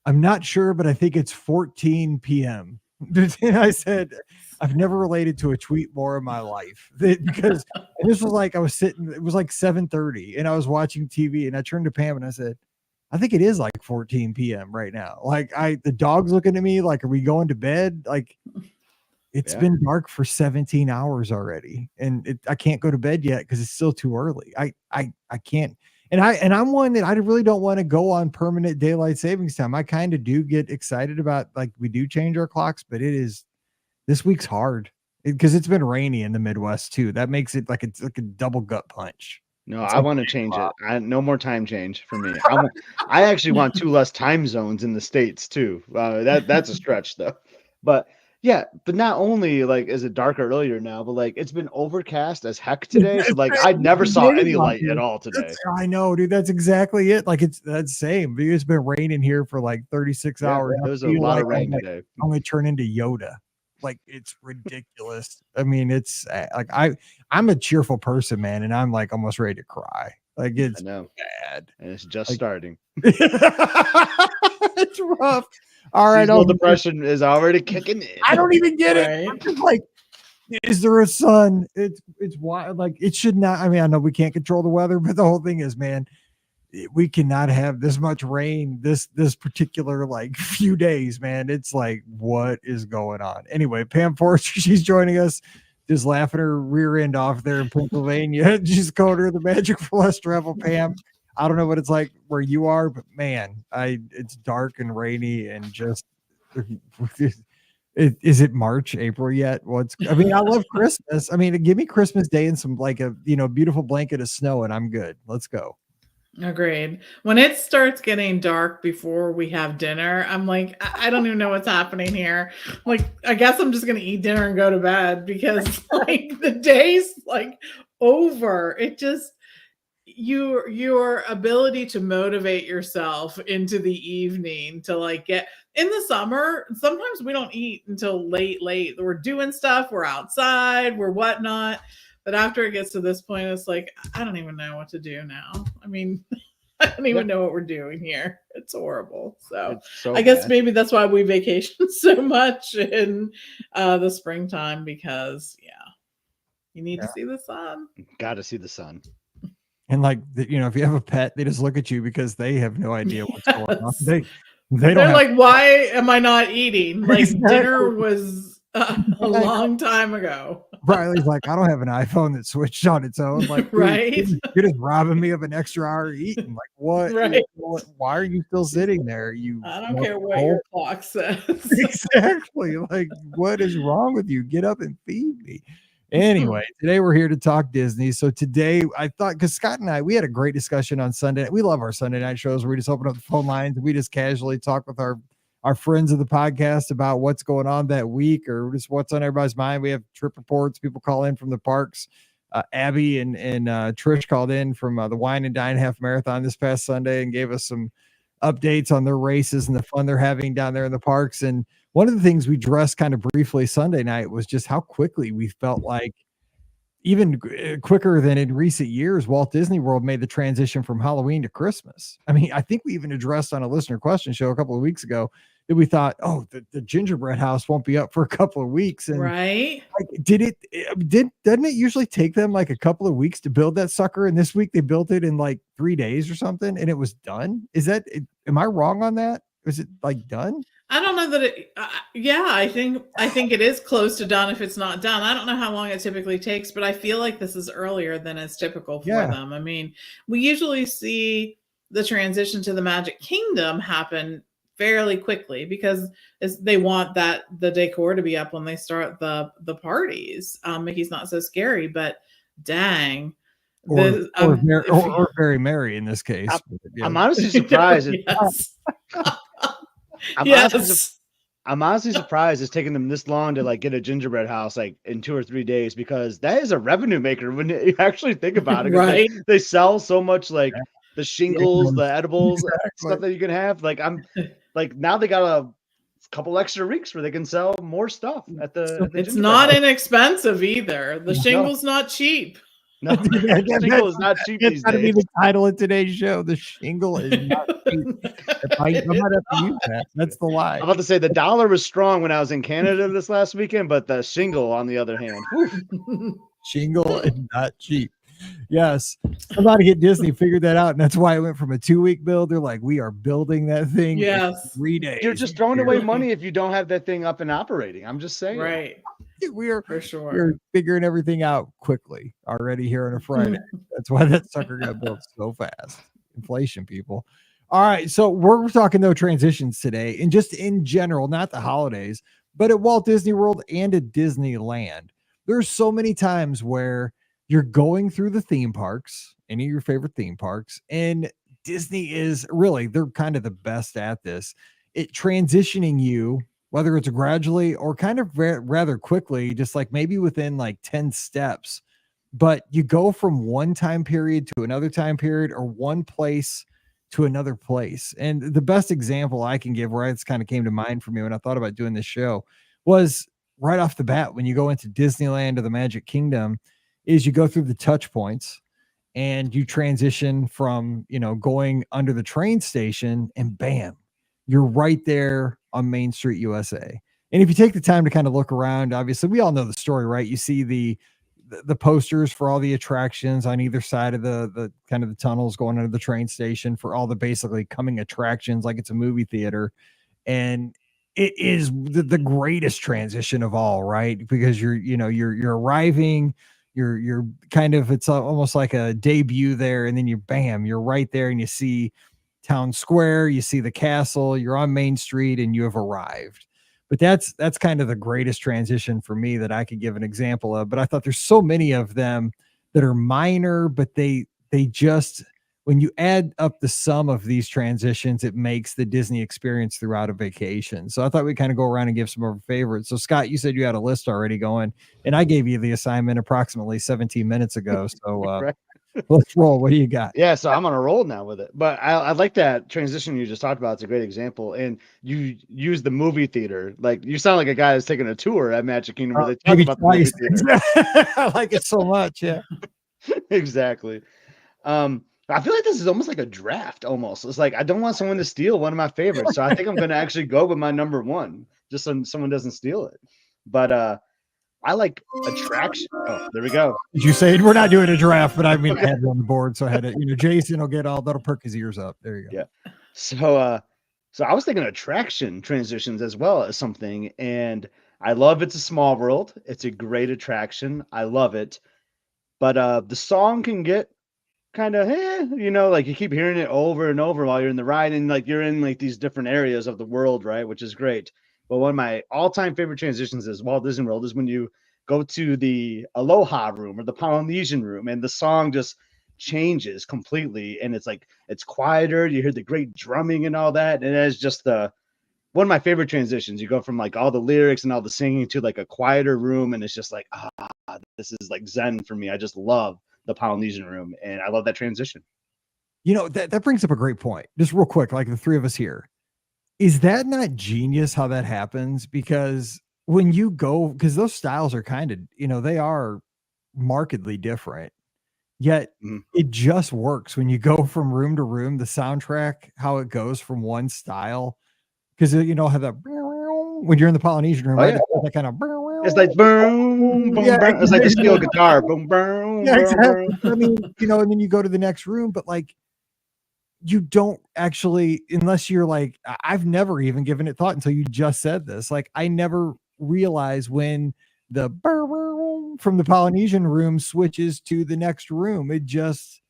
I'm not sure, but I think it's 14 p.m. And I said, I've never related to a tweet more in my life because this was like, I was sitting, it was like 7:30 and I was watching TV and I turned to Pam and I said, I think it is like 14 p.m. right now. Like the dog's looking at me like, are we going to bed? Like it's been dark for 17 hours already. And I can't go to bed yet because it's still too early. I can't. And I'm one that I really don't want to go on permanent daylight savings time. I kind of do get excited about like we do change our clocks, but this week's hard because it's been rainy in the Midwest too. That makes it like it's like a double gut punch. No, It's I like want to change it. No more time change for me. I actually want 2 less time zones in the States too. That's a stretch though. But yeah, but not only like is it darker earlier now, but like it's been overcast as heck today. So like I never saw any light at all today. I know, dude. That's exactly it. Like that's same. It's been raining here for like 36 hours. There's a lot of rain today. I'm gonna turn into Yoda. Like it's ridiculous. I mean, it's like I'm a cheerful person, man, and I'm like almost ready to cry. Like it's bad, and it's just starting. It's rough. All right, seasonal depression is already kicking in. I don't even get it. I'm just like, is there a sun? It's wild. Like it should not. I mean, I know we can't control the weather, but the whole thing is, man, we cannot have this much rain this particular like few days, man. It's like, what is going on? Anyway, Pam Forrester, she's joining us, just laughing her rear end off there in Pennsylvania. She's calling her the Magic for Less Travel. Pam, I don't know what it's like where you are, but man, it's dark and rainy and just is it March, April yet? I mean, I love Christmas. I mean, give me Christmas Day and some like a beautiful blanket of snow and I'm good. Let's go. Agreed. When it starts getting dark before we have dinner, I'm like, I don't even know what's happening here. Like, I guess I'm just gonna eat dinner and go to bed because like the day's like over. It just your ability to motivate yourself into the evening to like get in the summer. Sometimes we don't eat until late. We're doing stuff, we're outside, we're whatnot. But after it gets to this point, it's like, I don't even know what to do now. I mean, I don't even know what we're doing here. It's horrible. So I guess maybe that's why we vacation so much in the springtime because you need to see the sun. Got to see the sun. And like, if you have a pet, they just look at you because they have no idea what's going on. They're like, why am I not eating? Like dinner was a long time ago. Riley's like, I don't have an iPhone that switched on its own. Like, right? You're just robbing me of an extra hour eating. Like, what? Right? Why are you still sitting there? I don't care what your clock says. Exactly. Like, what is wrong with you? Get up and feed me. Anyway, today we're here to talk Disney. So today I thought, because Scott and I, we had a great discussion on Sunday. We love our Sunday night shows where we just open up the phone lines and we just casually talk with our friends of the podcast about what's going on that week or just what's on everybody's mind. We have trip reports. People call in from the parks. Abby and Trish called in from the Wine and Dine Half Marathon this past Sunday and gave us some updates on their races and the fun they're having down there in the parks. And one of the things we addressed kind of briefly Sunday night was just how quickly we felt like, even quicker than in recent years, Walt Disney World made the transition from Halloween to Christmas. I mean, I think we even addressed on a listener question show a couple of weeks ago that we thought, oh, the gingerbread house won't be up for a couple of weeks. And right. Like, doesn't it usually take them like a couple of weeks to build that sucker? And this week they built it in like 3 days or something and it was done. Am I wrong on that? Was it like done? I don't know that it. I think it is close to done if it's not done. I don't know how long it typically takes, but I feel like this is earlier than is typical for them. I mean, we usually see the transition to the Magic Kingdom happen fairly quickly because they want the decor to be up when they start the parties. Mickey's Not So Scary, but dang, or very merry in this case. I'm honestly surprised. Yes. I'm honestly surprised it's taken them this long to like get a gingerbread house like in 2 or 3 days, because that is a revenue maker when you actually think about it. Right. They sell so much like the shingles, the edibles, Exactly. stuff that you can have. Like now they got a couple extra weeks where they can sell more stuff at the it's not inexpensive either. The shingle's not cheap. No, the shingle is not cheap these days. That's got to be the title of today's show. The shingle is not cheap. I might have to use that. That's the lie. I'm about to say the dollar was strong when I was in Canada this last weekend, but the shingle, on the other hand, shingle is not cheap. Yes, I'm about to get Disney figured that out, and that's why I went from a 2-week build. They're like, we are building that thing. Yes, 3 days. You're just throwing away money if you don't have that thing up and operating. I'm just saying, right? We're for sure. We're figuring everything out quickly already here on a Friday. That's why that sucker got built so fast. Inflation, people. All right, so we're talking though transitions today, and just in general, not the holidays, but at Walt Disney World and at Disneyland. There's so many times where you're going through the theme parks, any of your favorite theme parks, and Disney is really, they're kind of the best at this. It transitioning you, whether it's gradually or kind of rather quickly, just like maybe within like 10 steps, but you go from one time period to another time period or one place to another place. And the best example I can give where it's kind of came to mind for me when I thought about doing this show was right off the bat, when you go into Disneyland or the Magic Kingdom, is you go through the touch points and you transition from, going under the train station and bam, you're right there on Main Street, USA. And if you take the time to kind of look around, obviously we all know the story, right? You see the posters for all the attractions on either side of the kind of the tunnels going under the train station for all the basically coming attractions, like it's a movie theater. And it is the greatest transition of all, right? Because you're arriving, you're kind of, it's almost like a debut there. And then you're right there and you see Town Square, you see the castle, you're on Main Street and you have arrived. But that's kind of the greatest transition for me that I could give an example of. But I thought there's so many of them that are minor, but they just, when you add up the sum of these transitions, it makes the Disney experience throughout a vacation. So I thought we'd kind of go around and give some of our favorites. So Scott, you said you had a list already going, and I gave you the assignment approximately 17 minutes ago. So right. Let's roll. What do you got? Yeah, so I'm on a roll now with it. But I like that transition you just talked about. It's a great example. And you use the movie theater. Like, you sound like a guy that's taking a tour at Magic Kingdom where they talk about the movie theater. I like it so much. Yeah. Exactly. I feel like this is almost like a draft almost. It's like I don't want someone to steal one of my favorites. So I think I'm going to actually go with my number one just so someone doesn't steal it. But I like attraction. Oh, there we go. Did you say we're not doing a draft, but I mean, I had it on the board. So I had it, Jason will get that'll perk his ears up. There you go. Yeah. So I was thinking attraction transitions as well as something. And I love It's a Small World. It's a great attraction. I love it. But the song can get kind of, like you keep hearing it over and over while you're in the ride. And like you're in like these different areas of the world, right? Which is great. But one of my all-time favorite transitions is Walt Disney World is when you go to the Aloha room or the Polynesian room and the song just changes completely. And it's like, it's quieter. You hear the great drumming and all that. And it's just one of my favorite transitions. You go from like all the lyrics and all the singing to like a quieter room. And it's just like, this is like Zen for me. I just love the Polynesian room. And I love that transition. That brings up a great point. Just real quick, like the three of us here. Is that not genius how that happens? Because when you go, because those styles are kind of, they are markedly different, yet it just works when you go from room to room, the soundtrack, how it goes from one style. Because, have that when you're in the Polynesian room, right? Yeah. That kind of, it's like boom, boom, yeah, boom. It's like a steel guitar. Boom, boom. Yeah, boom, exactly. boom. I mean, and then you go to the next room, but like, you don't actually, unless you're like, I've never even given it thought until you just said this. Like, I never realized when the from the Polynesian room switches to the next room. It just,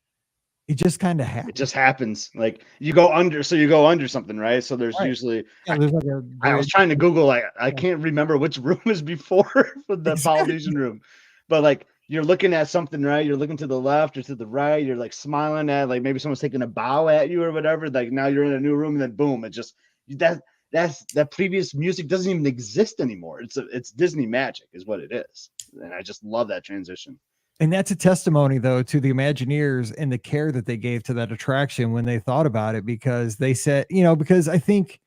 It just kind of It happens. just happens. Like you go under something, right? So there's Right. usually. Yeah, there's like a I was bridge. trying to Google. Like I can't remember which room is before for the Exactly. Polynesian room, but like you're looking at something, right? You're looking to the left or to the right. You're like smiling at like maybe someone's taking a bow at you or whatever. Like now you're in a new room, and then boom, it just that previous music doesn't even exist anymore. It's Disney magic, is what it is, and I just love that transition. And that's a testimony, though, to the Imagineers and the care that they gave to that attraction when they thought about it, because they said, because I think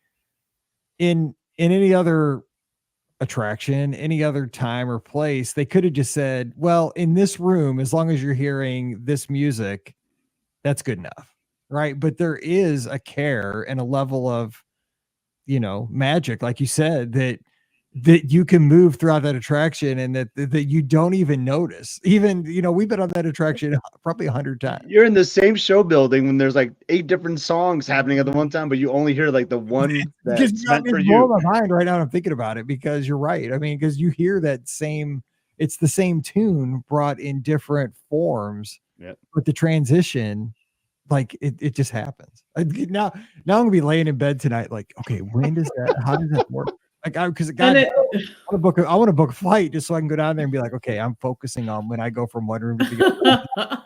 in any other attraction, any other time or place, they could have just said, well, in this room, as long as you're hearing this music, that's good enough. Right. But there is a care and a level of, magic, like you said, that you can move throughout that attraction and that you don't even notice. Even, we've been on that attraction probably 100 times. You're in the same show building when there's like 8 different songs happening at the one time, but you only hear like the one that's meant for It's you. blowing my mind right now. I'm thinking about it, because you're right. I mean, because you hear it's the same tune brought in different forms. Yep. But the transition, like it just happens. Now I'm gonna be laying in bed tonight, like, okay, how does that work? Like, because I want to book a flight just so I can go down there and be like, okay, I'm focusing on when I go from one room to the other.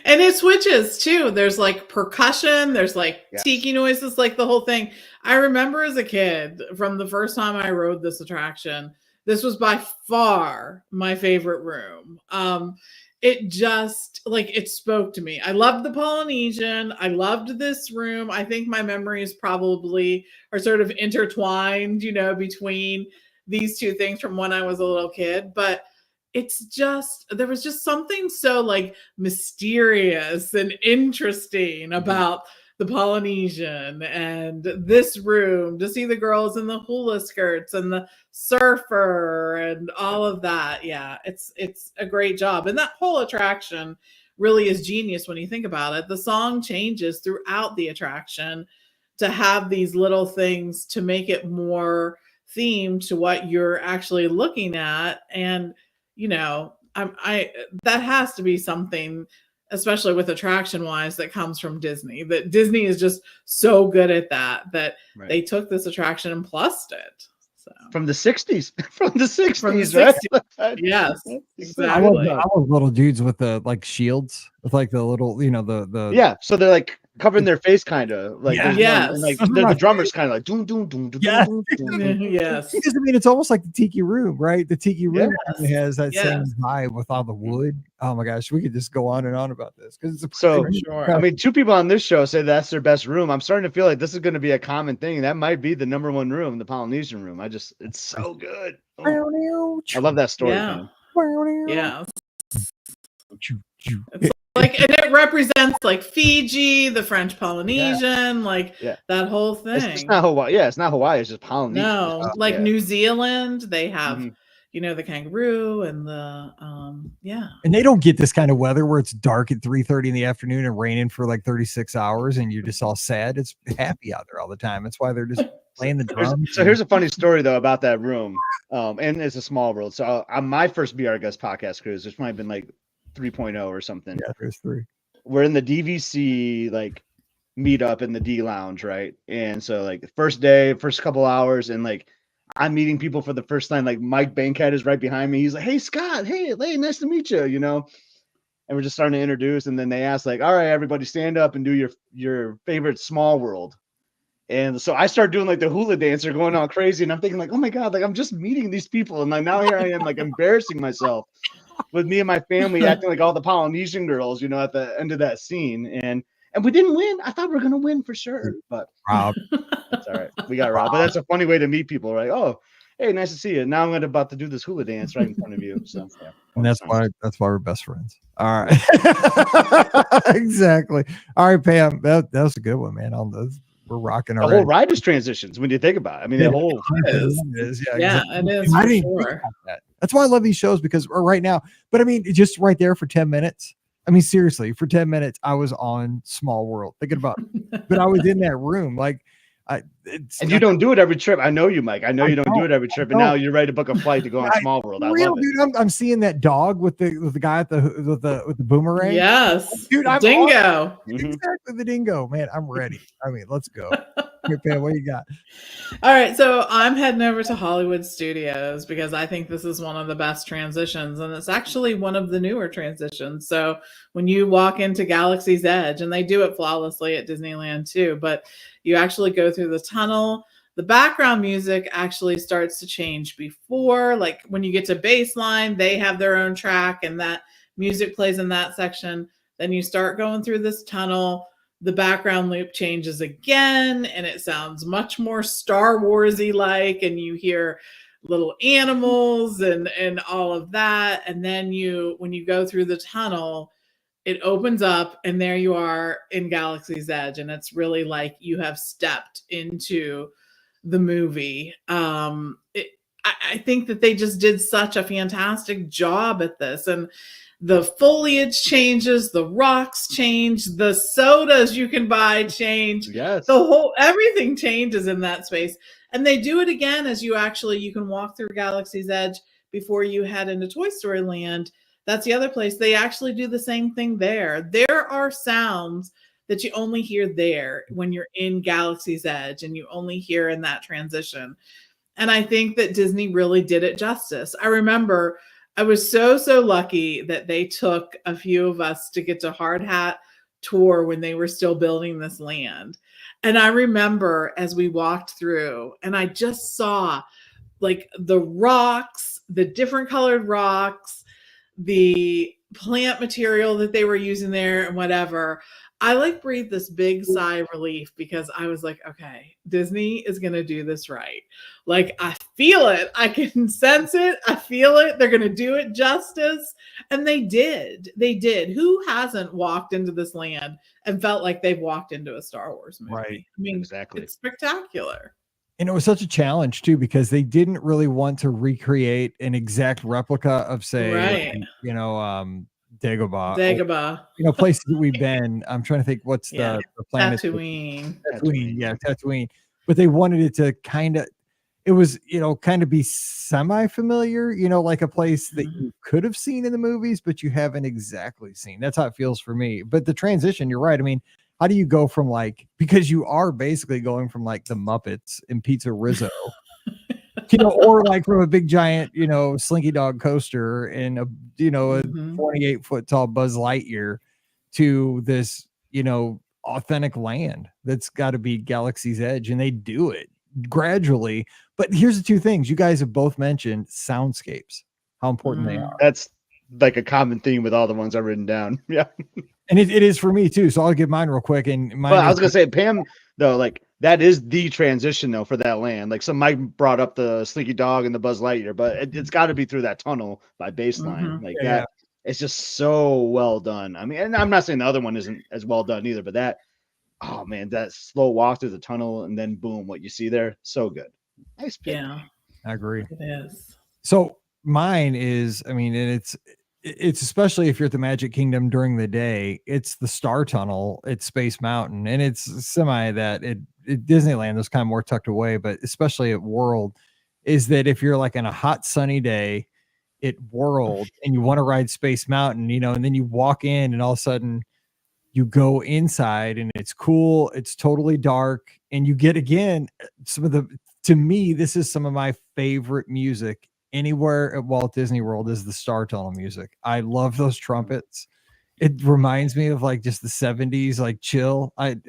And it switches too. There's like percussion, there's like Yes. tiki noises, like the whole thing. I remember as a kid, from the first time I rode this attraction, this was by far my favorite room. It just, like, it spoke to me. I loved the Polynesian. I loved this room. I think my memories probably are sort of intertwined, between these two things from when I was a little kid. But it's just, there was just something so like mysterious and interesting about the Polynesian and this room, to see the girls in the hula skirts and the surfer and all of that. Yeah, it's a great job. And that whole attraction really is genius when you think about it. The song changes throughout the attraction to have these little things to make it more themed to what you're actually looking at. And that has to be something, especially with attraction wise, that comes from Disney. That Disney is just so good at that Right. they took this attraction and plussed it. So From the 60s, From the right? yes, I exactly. love little dudes with the like shields, with like the little, the Yeah, so they're like covering their face, kind of like Yeah. there's one, Yes. and like the drummers kind of like doom doom doom doom Yes. doom doom. Yes. Because I mean, it's almost like the Tiki Room, right? The Tiki Room Yes. has that same Yes. vibe with all the wood. Oh my gosh, we could just go on and on about this, because it's So, Sure. I mean, 2 people on this show say that's their best room. I'm starting to feel like this is going to be a common thing. That might be the number 1 room, the Polynesian room. It's so good. Oh, I love that story. Yeah. Man. Yeah. Like, and it represents like Fiji, the French Polynesian, like Yeah. that whole It's thing. not Hawaii. Yeah, it's not Hawaii. It's just Polynesian. No, like Yeah. New Zealand, they have, Mhm. the kangaroo and the yeah. And they don't get this kind of weather where it's dark at 3:30 in the afternoon and raining for like 36 hours and you're just all sad. It's happy out there all the time. That's why they're just playing the drums. So here's a funny story though about that room. And it's a small world. So on my first BR Guest podcast cruise, which might have been like 3.0 or something. Yeah, there's 3. We're in the DVC like meetup in the D lounge, right? And so like first day, first couple hours, and like I'm meeting people for the first time. Like Mike Bankhead is right behind me. He's like, "Hey Scott, hey, nice to meet you," And we're just starting to introduce, and then they ask like, "All right, everybody, stand up and do your favorite Small World." And so I start doing like the hula dancer, going all crazy, and I'm thinking like, "Oh my god, like I'm just meeting these people," and like now here I am, like embarrassing myself with me and my family acting like all the Polynesian girls, at the end of that scene, and we didn't win. I thought we were gonna win for sure, but Rob. that's all right. We got robbed, but that's a funny way to meet people, right? Oh, hey, nice to see you. Now I'm about to do this hula dance right in front of you. So, yeah, And that's why we're best friends. All right. Exactly. All right, Pam. That was a good one, man. We're rocking the our whole ride is transitions when you think about it. I mean, the whole is. Yeah, exactly. it is I for didn't think sure. about that. That's why I love these shows, because right now, but I mean, just right there for 10 minutes. I mean, seriously, for 10 minutes, I was on Small World thinking about, but I was in that room. Like, And you don't do it every trip. I know you, Mike. I know you don't do it every trip. And now you're ready to book a flight to go on Small World. I love it. Dude, I'm seeing that dog with the guy with the boomerang. Yes, dude, I'm dingo. Exactly, the dingo. Man, I'm ready. I mean, let's go. Okay, Pam, what you got? All right, so I'm heading over to Hollywood Studios because I think this is one of the best transitions, and it's actually one of the newer transitions. So when you walk into Galaxy's Edge, and they do it flawlessly at Disneyland too, but you actually go through the tunnel. The background music actually starts to change before, like when you get to baseline, they have their own track, and that music plays in that section. Then you start going through this tunnel. The background loop changes again, and it sounds much more Star Wars-y like, and you hear little animals and all of that. And then when you go through the tunnel, it opens up, and there you are in Galaxy's Edge, and it's really like you have stepped into the movie. I think that they just did such a fantastic job at this, and the foliage changes, the rocks change, the sodas you can buy change. Yes. Everything changes in that space. And they do it again as you can walk through Galaxy's Edge before you head into Toy Story Land. That's the other place. They actually do the same thing there. There are sounds that you only hear there when you're in Galaxy's Edge, and you only hear in that transition. And I think that Disney really did it justice. I remember I was so lucky that they took a few of us to get to Hard Hat Tour when they were still building this land. And I remember as we walked through, and I just saw like the rocks, the different colored rocks, the plant material that they were using there and whatever. I breathed this big sigh of relief because I was like, okay, Disney is going to do this right. I feel it. I can sense it. I feel it. They're going to do it justice. And they did. They did. Who hasn't walked into this land and felt like they've walked into a Star Wars movie? Right. I mean, exactly. It's spectacular. And it was such a challenge too, because they didn't really want to recreate an exact replica of, say, Dagobah. Places that we've been. I'm trying to think what's the planet. Tatooine. Yeah, Tatooine. But they wanted it to kind of be semi-familiar, like a place that you could have seen in the movies, but you haven't exactly seen. That's how it feels for me. But the transition, you're right. I mean, how do you go from because you are basically going from the Muppets and Pizza Rizzo, or from a big giant, Slinky Dog coaster and a 28-foot tall Buzz Lightyear to this, authentic land that's got to be Galaxy's Edge. And they do it gradually. But here's the two things you guys have both mentioned: soundscapes, how important they are. That's like a common theme with all the ones I've written down. Yeah. And it is for me too. So I'll give mine real quick. And I was going to say, Pam, though, that is the transition though for that land. Some Mike brought up the Slinky Dog and the Buzz Lightyear, but it's got to be through that tunnel by baseline. That. It's just so well done. I mean, and I'm not saying the other one isn't as well done either, but that slow walk through the tunnel and then boom, what you see there, so good. Nice pick. Yeah, I agree. It is. So mine is, and it's especially if you're at the Magic Kingdom during the day, it's the Star Tunnel at Space Mountain, and it's semi that at Disneyland was kind of more tucked away, but especially at World, is that if you're in a hot sunny day at World and you want to ride Space Mountain, and then you walk in and all of a sudden you go inside and it's cool, it's totally dark, and you get again to me, this is some of my favorite music anywhere at Walt Disney World is the Star Tunnel music. I love those trumpets. It reminds me of just the 70s, chill. I've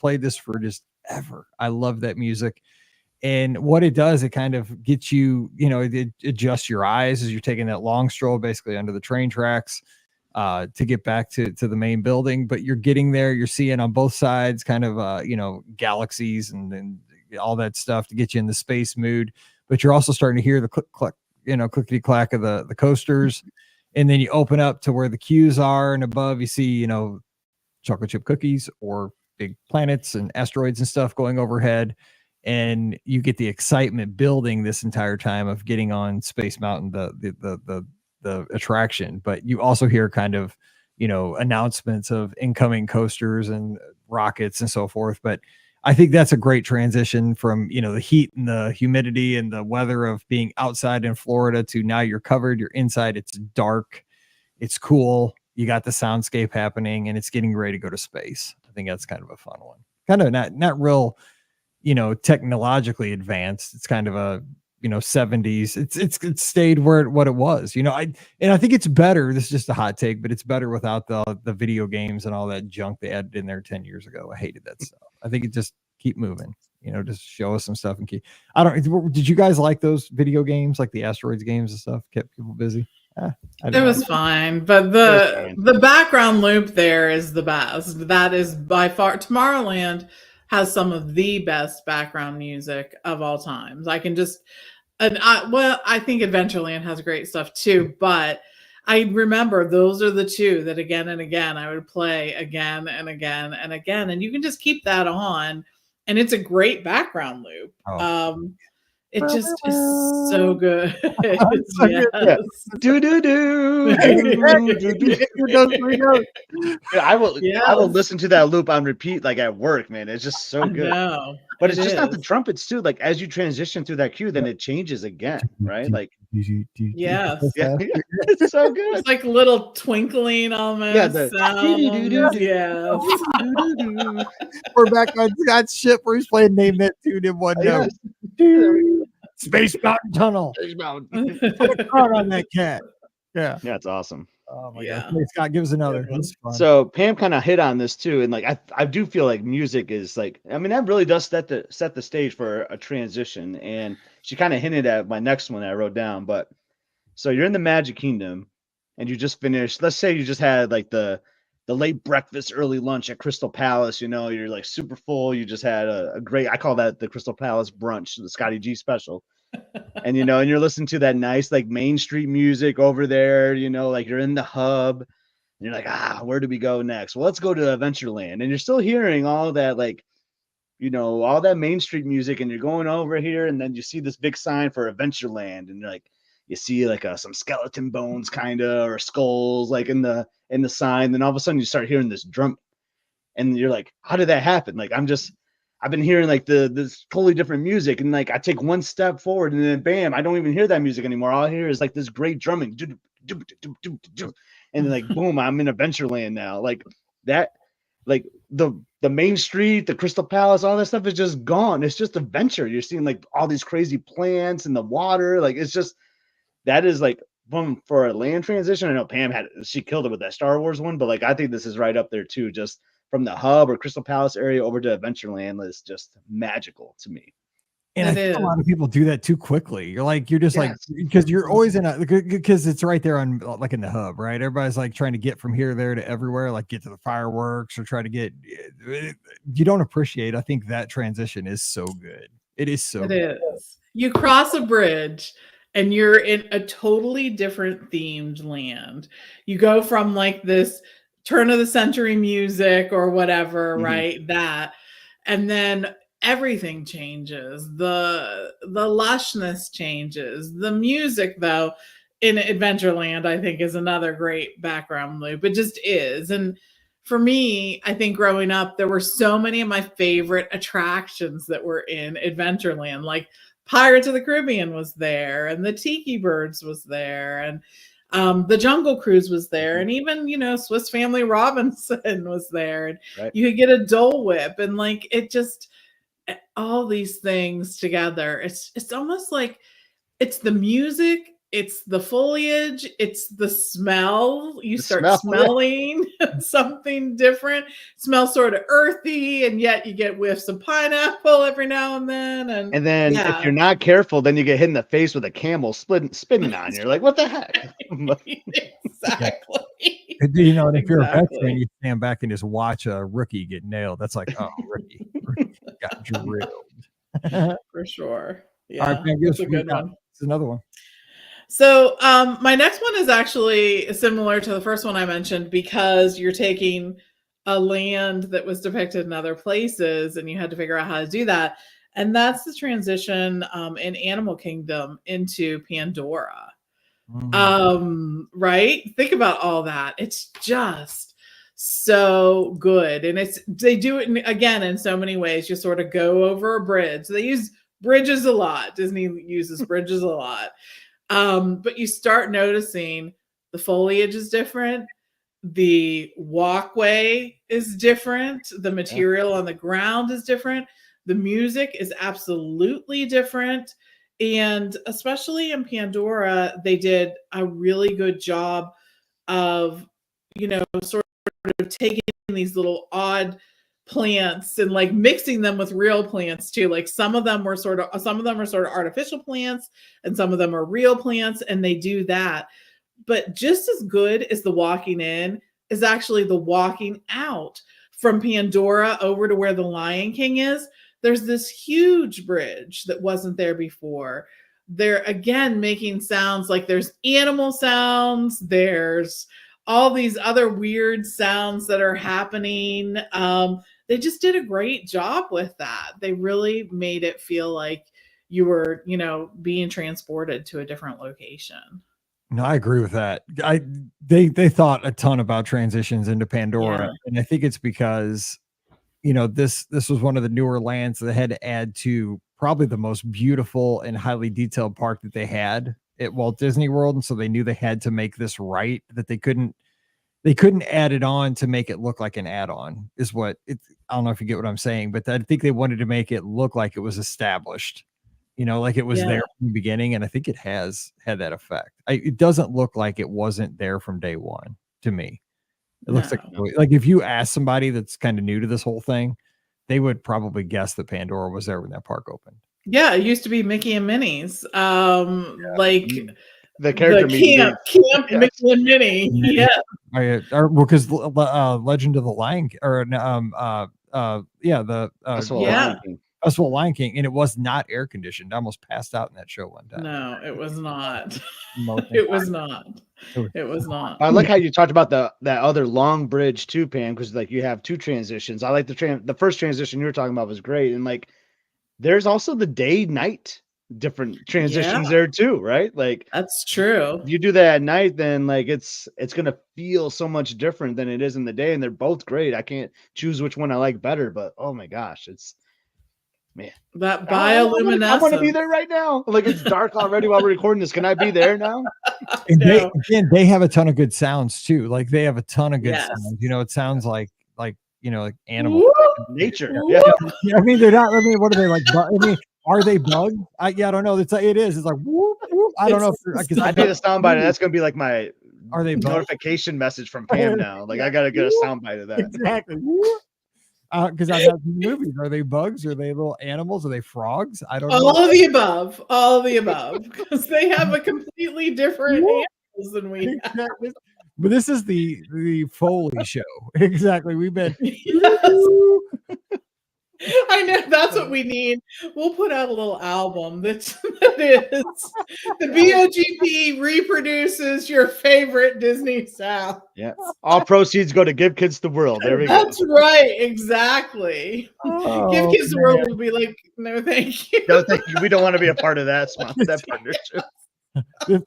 played this for just ever. I love that music. And what it does, it kind of gets you, it adjusts your eyes as you're taking that long stroll basically under the train tracks to get back to the main building. But you're getting there, you're seeing on both sides kind of, galaxies and all that stuff to get you in the space mood. But you're also starting to hear the click, clickety clack of the coasters. And then you open up to where the queues are, and above you see, chocolate chip cookies or big planets and asteroids and stuff going overhead. And you get the excitement building this entire time of getting on Space Mountain, the attraction. But you also hear kind of, announcements of incoming coasters and rockets and so forth. But I think that's a great transition from, the heat and the humidity and the weather of being outside in Florida to now you're covered, you're inside, it's dark, it's cool, you got the soundscape happening, and it's getting ready to go to space. I think that's kind of a fun one. Kind of not real, technologically advanced. It's kind of a 70s. It's stayed what it was. I think it's better. This is just a hot take, but it's better without the video games and all that junk they added in there 10 years ago. I hated that stuff. I think it just keep moving. Just show us some stuff and keep. Did you guys like those video games, like the asteroids games and stuff? Kept people busy. It was fine, but the background loop there is the best. That is by far. Tomorrowland has some of the best background music of all times. I think Adventureland has great stuff too, but I remember those are the two that again and again I would play again and again and again, and you can just keep that on, and it's a great background loop. It just is so good. Yes. Do do do. I will listen to that loop on repeat, like at work, man. It's just so good. But it's just not the trumpets too. Like as you transition through that cue, then it changes again, right? Like yes, yeah, it's so good. It's like little twinkling almost. Yeah, the sounds. Yeah. We're back on Scott's ship where he's playing Name That Tune in one note. Space Mountain Tunnel. Space Mountain. On that cat. Yeah, it's awesome. Oh my god. Hey, Scott, give us another. So Pam kind of hit on this too, and like I do feel like music is like, I mean, that really does set the stage for a transition. And she kind of hinted at my next one that I wrote down. But so you're in the Magic Kingdom, and you just finished. Let's say you just had like the late breakfast, early lunch at Crystal Palace. You're like super full. You just had a great. I call that the Crystal Palace brunch, the ScottyG special. And and you're listening to that nice like Main Street music over there, like you're in the hub and you're like, where do we go next? Well, let's go to Adventureland. And you're still hearing all that, like, all that Main Street music, and you're going over here, and then you see this big sign for Adventureland, and you're like, you see like some skeleton bones kind of, or skulls like in the sign. Then all of a sudden you start hearing this drum, and you're like, how did that happen? Like I've been hearing like this totally different music, and like I take one step forward, and then bam, I don't even hear that music anymore. All I hear is like this great drumming, and then like boom, I'm in Adventureland now. Like that, like the Main Street, the Crystal Palace, all that stuff is just gone. It's just adventure. You're seeing like all these crazy plants in the water. Like it's just, that is like boom for a land transition. I know Pam she killed it with that Star Wars one, but like I think this is right up there too. Just from the hub or Crystal Palace area over to Adventureland is just magical to me. And I think a lot of people do that too quickly. You're just like, because you're always because it's right there on like in the hub, right? Everybody's like trying to get from here, there to everywhere, like get to the fireworks or try to get, you don't appreciate. I think that transition is so good. It is so good. It is. You cross a bridge and you're in a totally different themed land. You go from like this turn of the century music or whatever, right? That, and then everything changes. The lushness changes. The music, though, in Adventureland, I think is another great background loop. It just is. And for me, I think growing up, there were so many of my favorite attractions that were in Adventureland, like Pirates of the Caribbean was there, and the Tiki Birds was there, and the Jungle Cruise was there, and even Swiss Family Robinson was there, and you could get a Dole Whip, and like it just, all these things together. It's almost like it's the music, it's the foliage, it's the smell. You start smelling something different. It smells sort of earthy, and yet you get whiffs of pineapple every now and then. And then if you're not careful, then you get hit in the face with a camel spinning on you. You're like, what the heck? Exactly. And if you're a veteran, you stand back and just watch a rookie get nailed. That's like, oh, rookie got drilled. For sure. Yeah, all right, that's a good one. This is another one. So my next one is actually similar to the first one I mentioned, because you're taking a land that was depicted in other places and you had to figure out how to do that. And that's the transition in Animal Kingdom into Pandora. Right? Think about all that. It's just so good. And they do it again in so many ways. You sort of go over a bridge. They use bridges a lot. Disney uses bridges a lot. But you start noticing the foliage is different. The walkway is different. The material on the ground is different. The music is absolutely different. And especially in Pandora, they did a really good job of, sort of taking these little odd plants and like mixing them with real plants too. Like some of them are sort of artificial plants and some of them are real plants, and they do that. But just as good as the walking in is actually the walking out. From Pandora over to where the Lion King is, there's this huge bridge that wasn't there before. They're again making sounds, like there's animal sounds, there's all these other weird sounds that are happening. They just did a great job with that. They really made it feel like you were, being transported to a different location. No, I agree with that. They thought a ton about transitions into Pandora, and I think it's because this was one of the newer lands that had to add to probably the most beautiful and highly detailed park that they had at Walt Disney World, and so they knew they had to make this right. That they couldn't add it on to make it look like an add-on. Is what it. I don't know if you get what I'm saying, but I think they wanted to make it look like it was established. Like it was there from the beginning, and I think it has had that effect. It doesn't look like it wasn't there from day one to me. It looks like if you ask somebody that's kind of new to this whole thing, they would probably guess that Pandora was there when that park opened. Yeah, it used to be Mickey and Minnie's. Like the character camp Mickey and Minnie. Yeah. Because Legend of the Lion King, or Festival Lion King, and it was not air conditioned. I almost passed out in that show one time. No, it was not. It was not. It was not. I like how you talked about that other long bridge too, Pam, because like you have two transitions. I like the first transition you were talking about was great, and like there's also the day-night different transitions there too, right? Like that's true. You do that at night, then like it's gonna feel so much different than it is in the day, and they're both great. I can't choose which one I like better, but oh my gosh, man, that bioluminescence. I want to be there right now. Like it's dark already while we're recording this. Can I be there now? And they have a ton of good sounds too. Like they have a ton of good sounds. It sounds like animals, nature. Yeah. I mean, they're not. I mean, what are they like? Are they bugs? I don't know. It is. It's like whoop, whoop. I don't know because I need a soundbite. That's gonna be like my notification message from Pam now. Like I gotta get a soundbite of that. Exactly. Because I've had movies. Are they bugs? Are they little animals? Are they frogs? I don't know. All of the above. All of the above. Because they have a completely different animals than we have. But this is the Foley show. Exactly. We've been. I know that's what we need. We'll put out a little album that is the BOGP reproduces your favorite Disney sound. Yeah. All proceeds go to Give Kids the World. There we go. That's right. Exactly. Give Kids the World will be like, no, thank you. No, thank you. We don't want to be a part of that partnership. The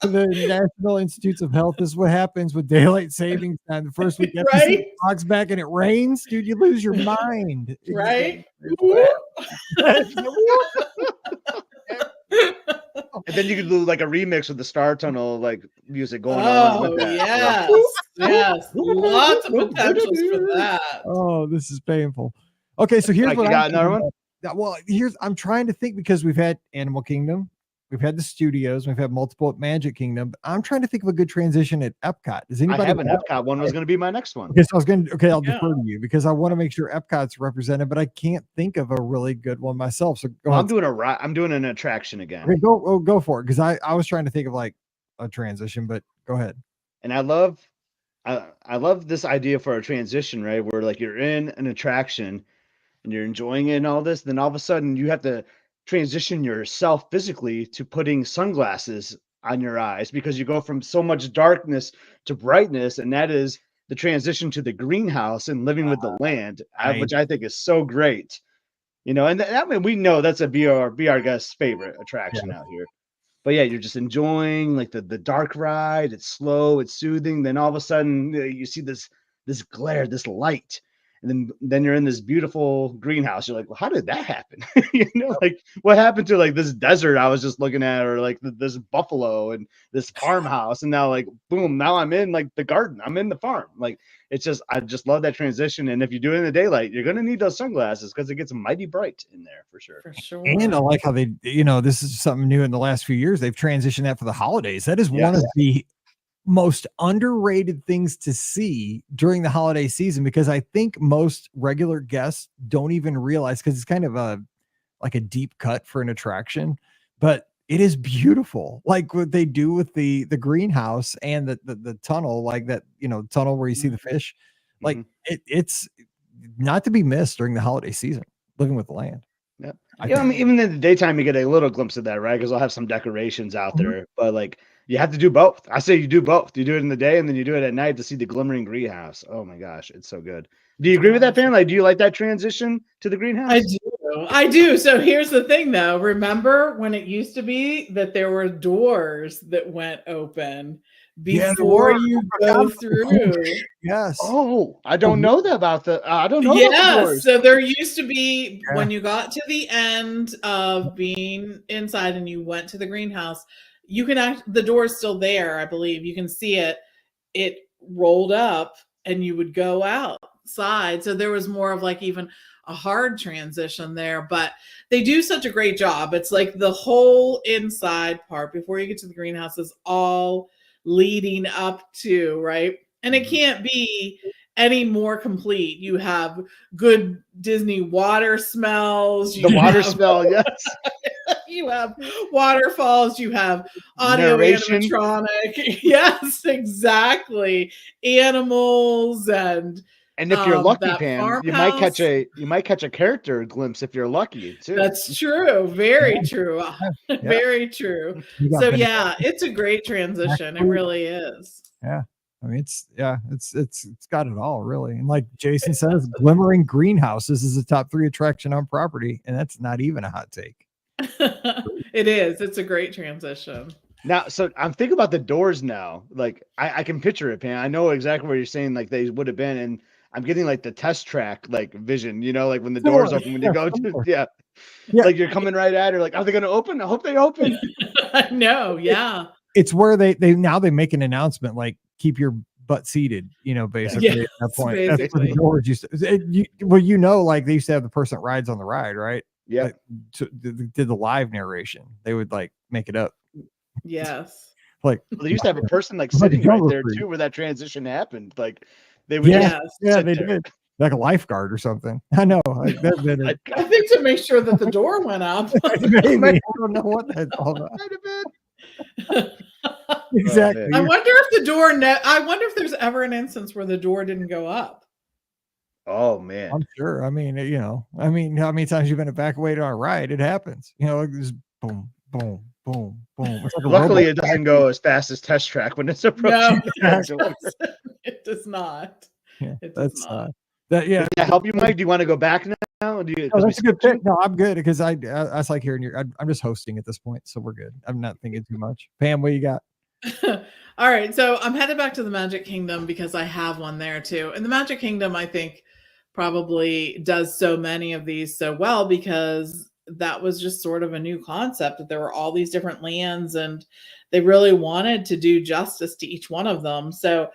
National Institutes of Health, this is what happens with daylight savings time. The first week right? Fog's back and it rains, dude, you lose your mind. Right? And then you could do like a remix with the Star Tunnel like music going on with that. Yes. Lots of potentials for that. Oh, this is painful. Okay, so here's what got another one. Well, I'm trying to think, because we've had Animal Kingdom. We've had the studios. We've had multiple at Magic Kingdom. But I'm trying to think of a good transition at Epcot. Does anybody? I have an Epcot one. Was going to be my next one. Okay, so I'll defer to you because I want to make sure Epcot's represented, but I can't think of a really good one myself. So I'm doing an attraction again. Okay, go for it, because I was trying to think of like a transition, but go ahead. And I love this idea for a transition, right? Where like you're in an attraction and you're enjoying it and all this, then all of a sudden you have to transition yourself physically to putting sunglasses on your eyes, because you go from so much darkness to brightness, and that is the transition to the greenhouse and living with the land, which I think is so great. And I mean, we know that's a BR guest's favorite attraction out here. But yeah, you're just enjoying like the dark ride. It's slow, it's soothing. Then all of a sudden you see this this glare, this light. And then you're in this beautiful greenhouse. You're like, well, how did that happen? Like what happened to like this desert I was just looking at, or like this buffalo and this farmhouse. And now like, boom, now I'm in like the garden. I'm in the farm. Like I just love that transition. And if you do it in the daylight, you're going to need those sunglasses because it gets mighty bright in there for sure. For sure. And I like how they, this is something new in the last few years. They've transitioned that for the holidays. That is one of the most underrated things to see during the holiday season, because I think most regular guests don't even realize, because it's kind of like a deep cut for an attraction, but it is beautiful. Like what they do with the greenhouse and the tunnel, like that, tunnel where you see the fish, like it's not to be missed during the holiday season, Living with the Land. Yep. I mean, even in the daytime, you get a little glimpse of that, right? Because I'll have some decorations out there, but like you have to do both. I say you do both. You do it in the day and then you do it at night to see the glimmering greenhouse. Oh my gosh, it's so good. Do you agree with that, Pam? Like, do you like that transition to the greenhouse? I do. So here's the thing, though. Remember when it used to be that there were doors that went open before you go through? Yes. Oh, I don't know that about the. I don't know. About the doors. So there used to be when you got to the end of being inside and you went to the greenhouse, you can the door's still there, I believe. You can see it. It rolled up and you would go outside. So there was more of like even a hard transition there, but they do such a great job. It's like the whole inside part before you get to the greenhouse is all leading up to, right? And it can't be any more complete. You have good Disney water smells. The water smell, yes. You have waterfalls, you have audio animatronic. Yes, exactly. Animals and if you're lucky, Pam, you might catch a character glimpse if you're lucky too. That's true. Very true. Very true. So yeah, it's a great transition. It really is. Yeah. I mean, it's got it all, really. And like Jason says, glimmering greenhouses is a top 3 attraction on property, and that's not even a hot take. It is. It's a great transition. Now, so I'm thinking about the doors now. Like I can picture it, Pam. I know exactly where you're saying like they would have been, and I'm getting like the test track like vision, like when the doors open when you go to like you're coming right at her, like, are they gonna open? I hope they open. I know, yeah. It's where they make an announcement like keep your butt seated, basically at that point. Basically. That's where the doors used to, like they used to have the person that rides on the ride, right? Yeah. Like, did the live narration. They would like make it up. Yes. Like they used to have a person like sitting right there too where that transition happened. Like they would they did. Like a lifeguard or something. I know. I think to make sure that the door went up. Maybe. I don't know what that's all about. Exactly. I wonder if there's ever an instance where the door didn't go up. Oh man. I'm sure. I mean, how many times you've been back away to a ride? It happens. Just boom, boom, boom, boom. Like luckily it doesn't go as fast as test track when it's approaching. No, it does not. Yeah, it does not. Does that help you, Mike? Do you want to go back now? That's a good pick. No, I'm good because I like hearing I'm just hosting at this point, so we're good. I'm not thinking too much. Pam, what you got? All right, so I'm headed back to the Magic Kingdom because I have one there too. And the Magic Kingdom, I think, probably does so many of these so well because that was just sort of a new concept that there were all these different lands and they really wanted to do justice to each one of them. So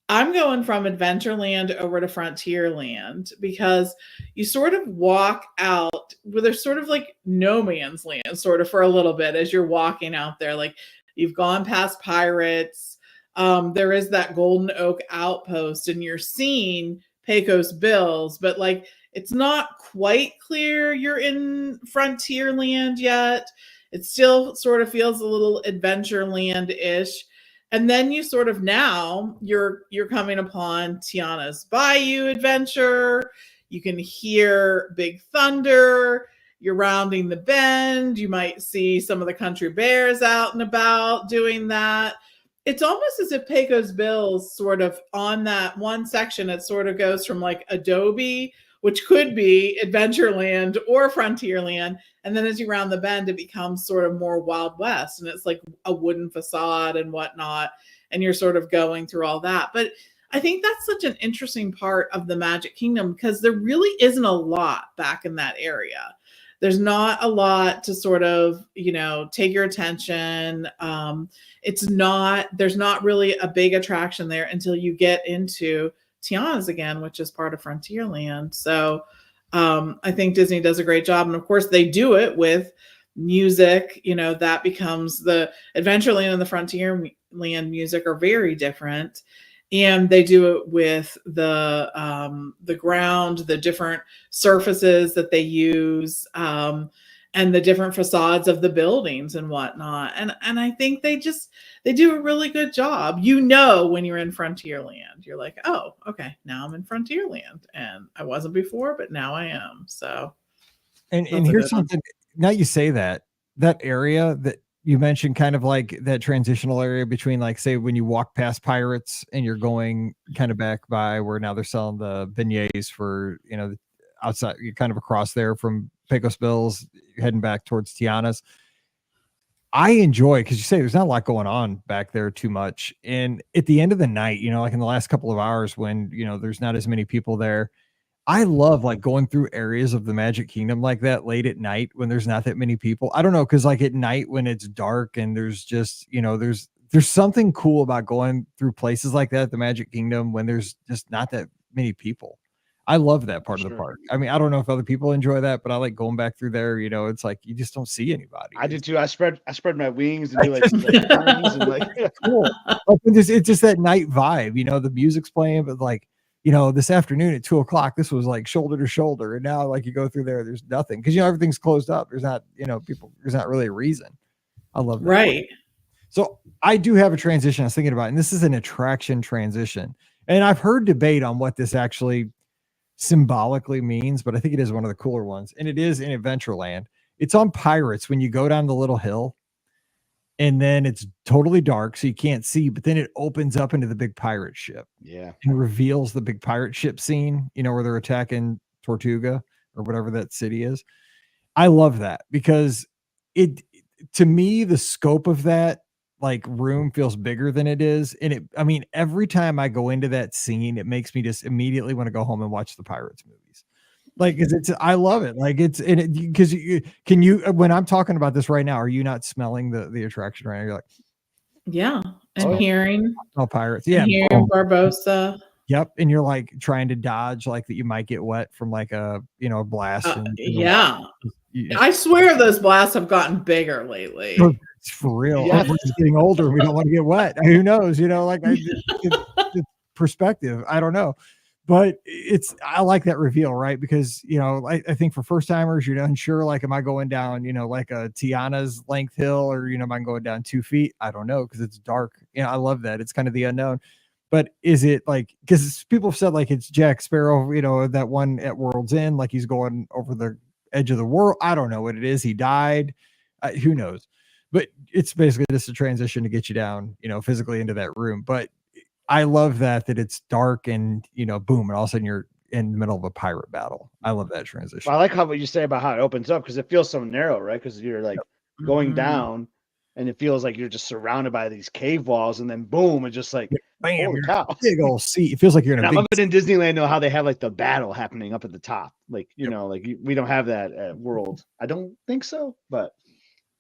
I'm going from Adventureland over to Frontierland because you sort of walk out where there's sort of like no man's land sort of for a little bit as you're walking out there. Like you've gone past Pirates. There is that Golden Oak outpost and you're seeing Pecos Bills, but like it's not quite clear you're in Frontierland yet. It still sort of feels a little Adventureland-ish. And then you sort of now you're coming upon Tiana's Bayou Adventure. You can hear Big Thunder. You're rounding the bend. You might see some of the country bears out and about doing that. It's almost as if Pecos Bills sort of on that one section, it sort of goes from like Adobe, which could be Adventureland or Frontierland. And then as you round the bend, it becomes sort of more Wild West. And it's like a wooden facade and whatnot. And you're sort of going through all that. But I think that's such an interesting part of the Magic Kingdom because there really isn't a lot back in that area. There's not a lot to sort of, take your attention. There's not really a big attraction there until you get into Tiana's again, which is part of Frontierland. So I think Disney does a great job. And of course, they do it with music. That becomes the Adventureland and the Frontierland music are very different. And they do it with the ground, the different surfaces that they use, and the different facades of the buildings and whatnot. And I think they do a really good job. When you're in Frontierland, you're like, oh, okay, now I'm in Frontierland, and I wasn't before, but now I am. So, and here's something. Now you say that area that you mentioned, kind of like that transitional area between, like, say, when you walk past Pirates and you're going kind of back by where now they're selling the beignets for, outside, you're kind of across there from Pecos Bills, heading back towards Tiana's. I enjoy, because you say there's not a lot going on back there too much. And at the end of the night, like in the last couple of hours when, there's not as many people there, I love like going through areas of the Magic Kingdom like that late at night when there's not that many people. I don't know, because like at night when it's dark and there's just, there's something cool about going through places like that at the Magic Kingdom when there's just not that many people. I love that part of the park. I mean, I don't know if other people enjoy that, but I like going back through there. It's like you just don't see anybody. I do too. I spread my wings and do like turns and like cool. It's just that night vibe. The music's playing, but like, this afternoon at 2:00, this was like shoulder to shoulder. And now like you go through there's nothing because, everything's closed up. There's not, people, there's not really a reason. I love that. Right. So I do have a transition I was thinking about, and this is an attraction transition. And I've heard debate on what this actually symbolically means, but I think it is one of the cooler ones. And it is in Adventureland. It's on Pirates when you go down the little hill. And then it's totally dark, so you can't see, but then it opens up into the big pirate ship. Yeah. And reveals the big pirate ship scene, where they're attacking Tortuga or whatever that city is. I love that because to me, the scope of that like room feels bigger than it is. And every time I go into that scene, it makes me just immediately want to go home and watch the Pirates movies. Like, I love it. Like because can you, when I'm talking about this right now, are you not smelling the attraction right now? You're like, yeah. And hearing Pirates. Yeah. Hearing Barbosa. Yep. And you're like trying to dodge like that. You might get wet from like a blast. Yeah. I swear those blasts have gotten bigger lately. For real. Yeah. We're just getting older. We don't want to get wet. Who knows? Like it's perspective. I don't know. But I like that reveal, right? Because, I think for first timers, you're unsure, like, am I going down, like a Tiana's length hill or, am I going down 2 feet? I don't know. Cause it's dark. I love that. It's kind of the unknown, but is it like, cause people have said like, it's Jack Sparrow, that one at World's End, like he's going over the edge of the world. I don't know what it is. He died. Who knows? But it's basically just a transition to get you down, physically into that room. But I love that it's dark and, boom, and all of a sudden you're in the middle of a pirate battle. I love that transition. Well, I like what you say about how it opens up because it feels so narrow, right? Because you're like going down and it feels like you're just surrounded by these cave walls and then boom, it's just like, bam, holy cow. Big old seat. It feels like you're in a big... I love it in Disneyland, how they have like the battle happening up at the top. Like, like we don't have that at World. I don't think so, but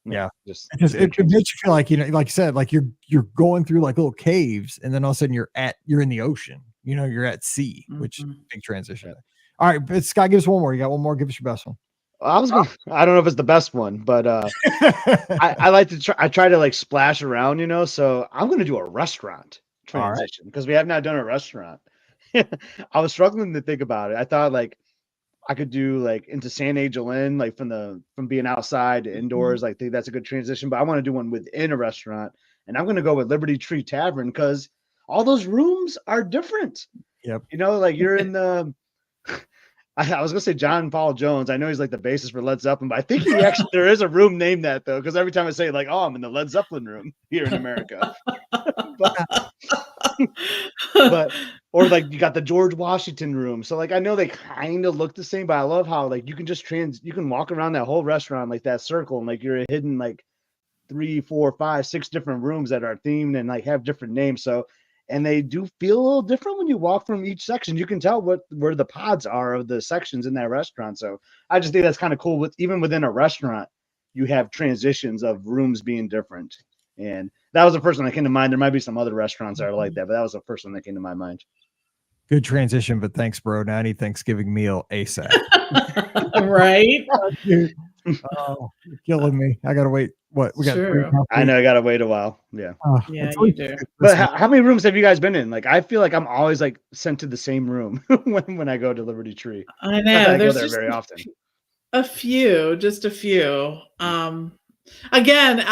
yeah, it makes you feel like, like you said, like you're going through like little caves and then all of a sudden you're in the ocean, you're at sea, which big transition. Yeah. All right, but Scott, give us one more. You got one more? Give us your best one. I don't know if it's the best one, but I like to try to like splash around, so I'm going to do a restaurant transition because we have not done a restaurant. I was struggling to think about it. I thought like I could do like into San Angel Inn, like from being outside to indoors. Like think that's a good transition, but I want to do one within a restaurant, and I'm going to go with Liberty Tree Tavern because all those rooms are different. Yep. Like you're in the. I was gonna say John Paul Jones. I know he's like the bassist for Led Zeppelin, but I think there is a room named that though, because every time I say like, oh, I'm in the Led Zeppelin room here in America. but or like you got the George Washington room. So like I know they kind of look the same, but I love how like you can just you can walk around that whole restaurant like that circle and like you're hidden like 3, 4, 5, 6 different rooms that are themed and like have different names. So and they do feel a little different when you walk from each section. You can tell where the pods are of the sections in that restaurant. So I just think that's kind of cool. Even within a restaurant, you have transitions of rooms being different. And that was the first one that came to mind. There might be some other restaurants that are like that, but that was the first one that came to my mind. Good transition, but thanks, bro. Now I need Thanksgiving meal ASAP. Right? Dude. Oh, you're killing me. I gotta wait. What we got? True. I know I gotta wait a while. Yeah. Yeah, you do. But how many rooms have you guys been in? Like, I feel like I'm always like sent to the same room when I go to Liberty Tree. I Not know. that I go There's there just very often. just a few. Again,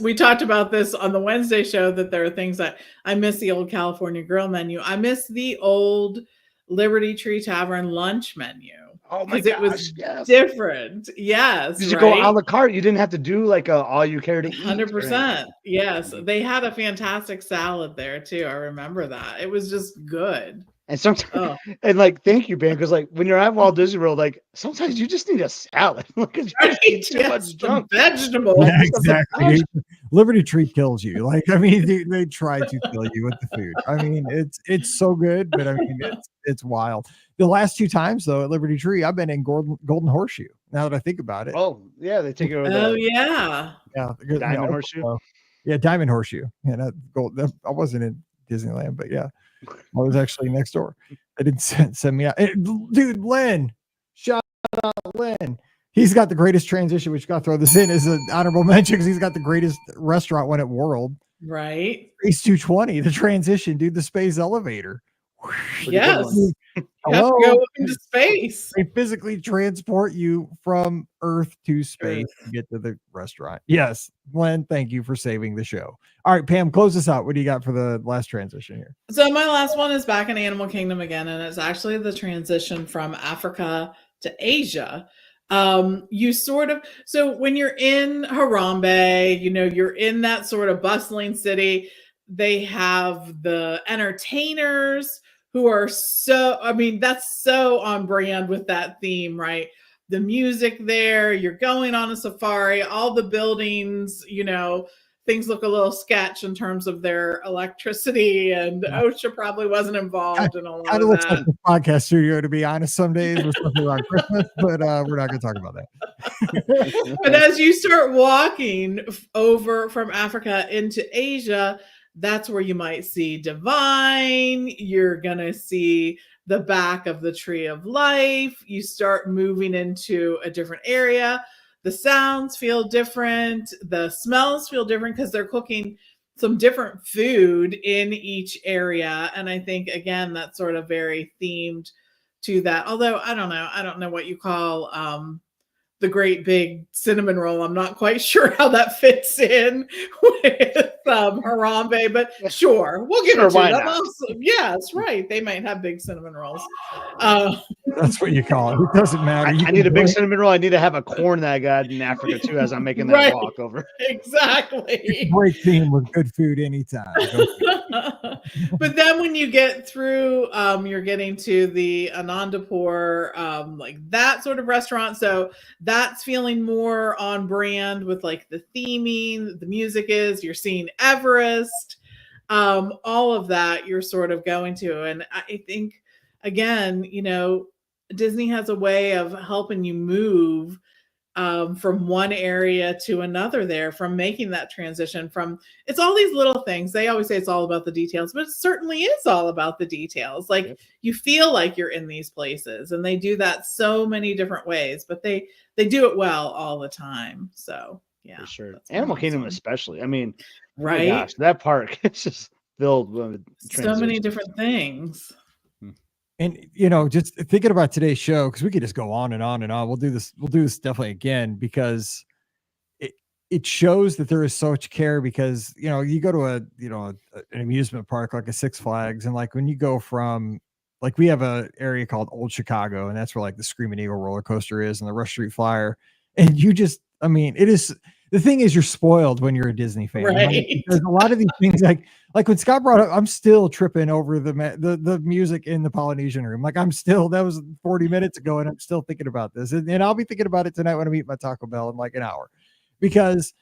we talked about this on the Wednesday show, that there are things that I miss: the old California Grill menu. I miss the old Liberty Tree Tavern lunch menu. Oh my Because it gosh, was yes. different. Yes. Did you go a la carte? You didn't have to do like a all you care to eat. 100%. Yes. They had a fantastic salad there too. I remember that. It was just good. And sometimes, and like, thank you, Ben, because like when you're at Walt Disney World, like sometimes you just need a salad. Because you just eat too much junk. Vegetables. Yeah, exactly. Liberty Tree kills you. Like, I mean, they try to kill you with the food. I mean, it's so good, but I mean, it's wild. The last 2 times though at Liberty Tree, I've been in Golden Horseshoe. Now that I think about it. Oh yeah, they take it over. Yeah. Diamond Horseshoe. Yeah, Diamond Horseshoe. Yeah, I wasn't in Disneyland, but yeah, I was actually next door. They didn't send me out. Dude, Len, shout out Len. He's got the greatest transition, which got to throw this in as an honorable mention because he's got the greatest restaurant when at World. Right. Space 220, the transition, dude, the space elevator. Yes. You have to go into space. They physically transport you from Earth to space to get to the restaurant. Yes, Glenn, thank you for saving the show. All right, Pam, close us out. What do you got for the last transition here? So my last one is back in Animal Kingdom again, and it's actually the transition from Africa to Asia. You sort of, so when you're in Harambe, you're in that sort of bustling city. They have the entertainers who are that's so on brand with that theme, right? The music there, you're going on a safari, all the buildings, things look a little sketch in terms of their electricity, and OSHA probably wasn't involved in a lot of that. Looks like the podcast studio, to be honest, some days we're something around Christmas, but we're not going to talk about that. But as you start walking over from Africa into Asia, that's where you might see Divine. You're going to see the back of the Tree of Life. You start moving into a different area. The sounds feel different. The smells feel different because they're cooking some different food in each area. And I think, again, that's sort of very themed to that. Although I don't know what you call the great big cinnamon roll. I'm not quite sure how that fits in with Harambe, but sure, we'll give it to them. Also, yes, right. They might have big cinnamon rolls. That's what you call it. It doesn't matter. I need a big cinnamon roll. I need to have a corn that I got in Africa too, as I'm making that walk over. Exactly. Great theme with good food anytime. But then when you get through, you're getting to the Anandapur, like that sort of restaurant. So that's feeling more on brand with like the theming, the music is, you're seeing Everest, all of that you're sort of going to. And I think, again, Disney has a way of helping you move from one area to another there, from making that transition from, it's all these little things. They always say it's all about the details, but it certainly is all about the details. Like you feel like you're in these places, and they do that so many different ways, but they do it well all the time. So yeah, for sure. Animal Kingdom especially. I mean, right? Oh gosh, that park it's just filled with so many different things. And just thinking about today's show, because we could just go on and on and on. We'll do this definitely again, because it shows that there is so much care. Because you go to an amusement park like a Six Flags, and like when you go from, like, we have a area called Old Chicago, and that's where like the Screaming Eagle roller coaster is, and the Rush Street Flyer, and it is. The thing is, you're spoiled when you're a Disney fan, right? Because a lot of these things, like when Scott brought up, I'm still tripping over the music in the Polynesian room. Like that was 40 minutes ago, and I'm still thinking about this, and I'll be thinking about it tonight when I eat my Taco Bell in like an hour, because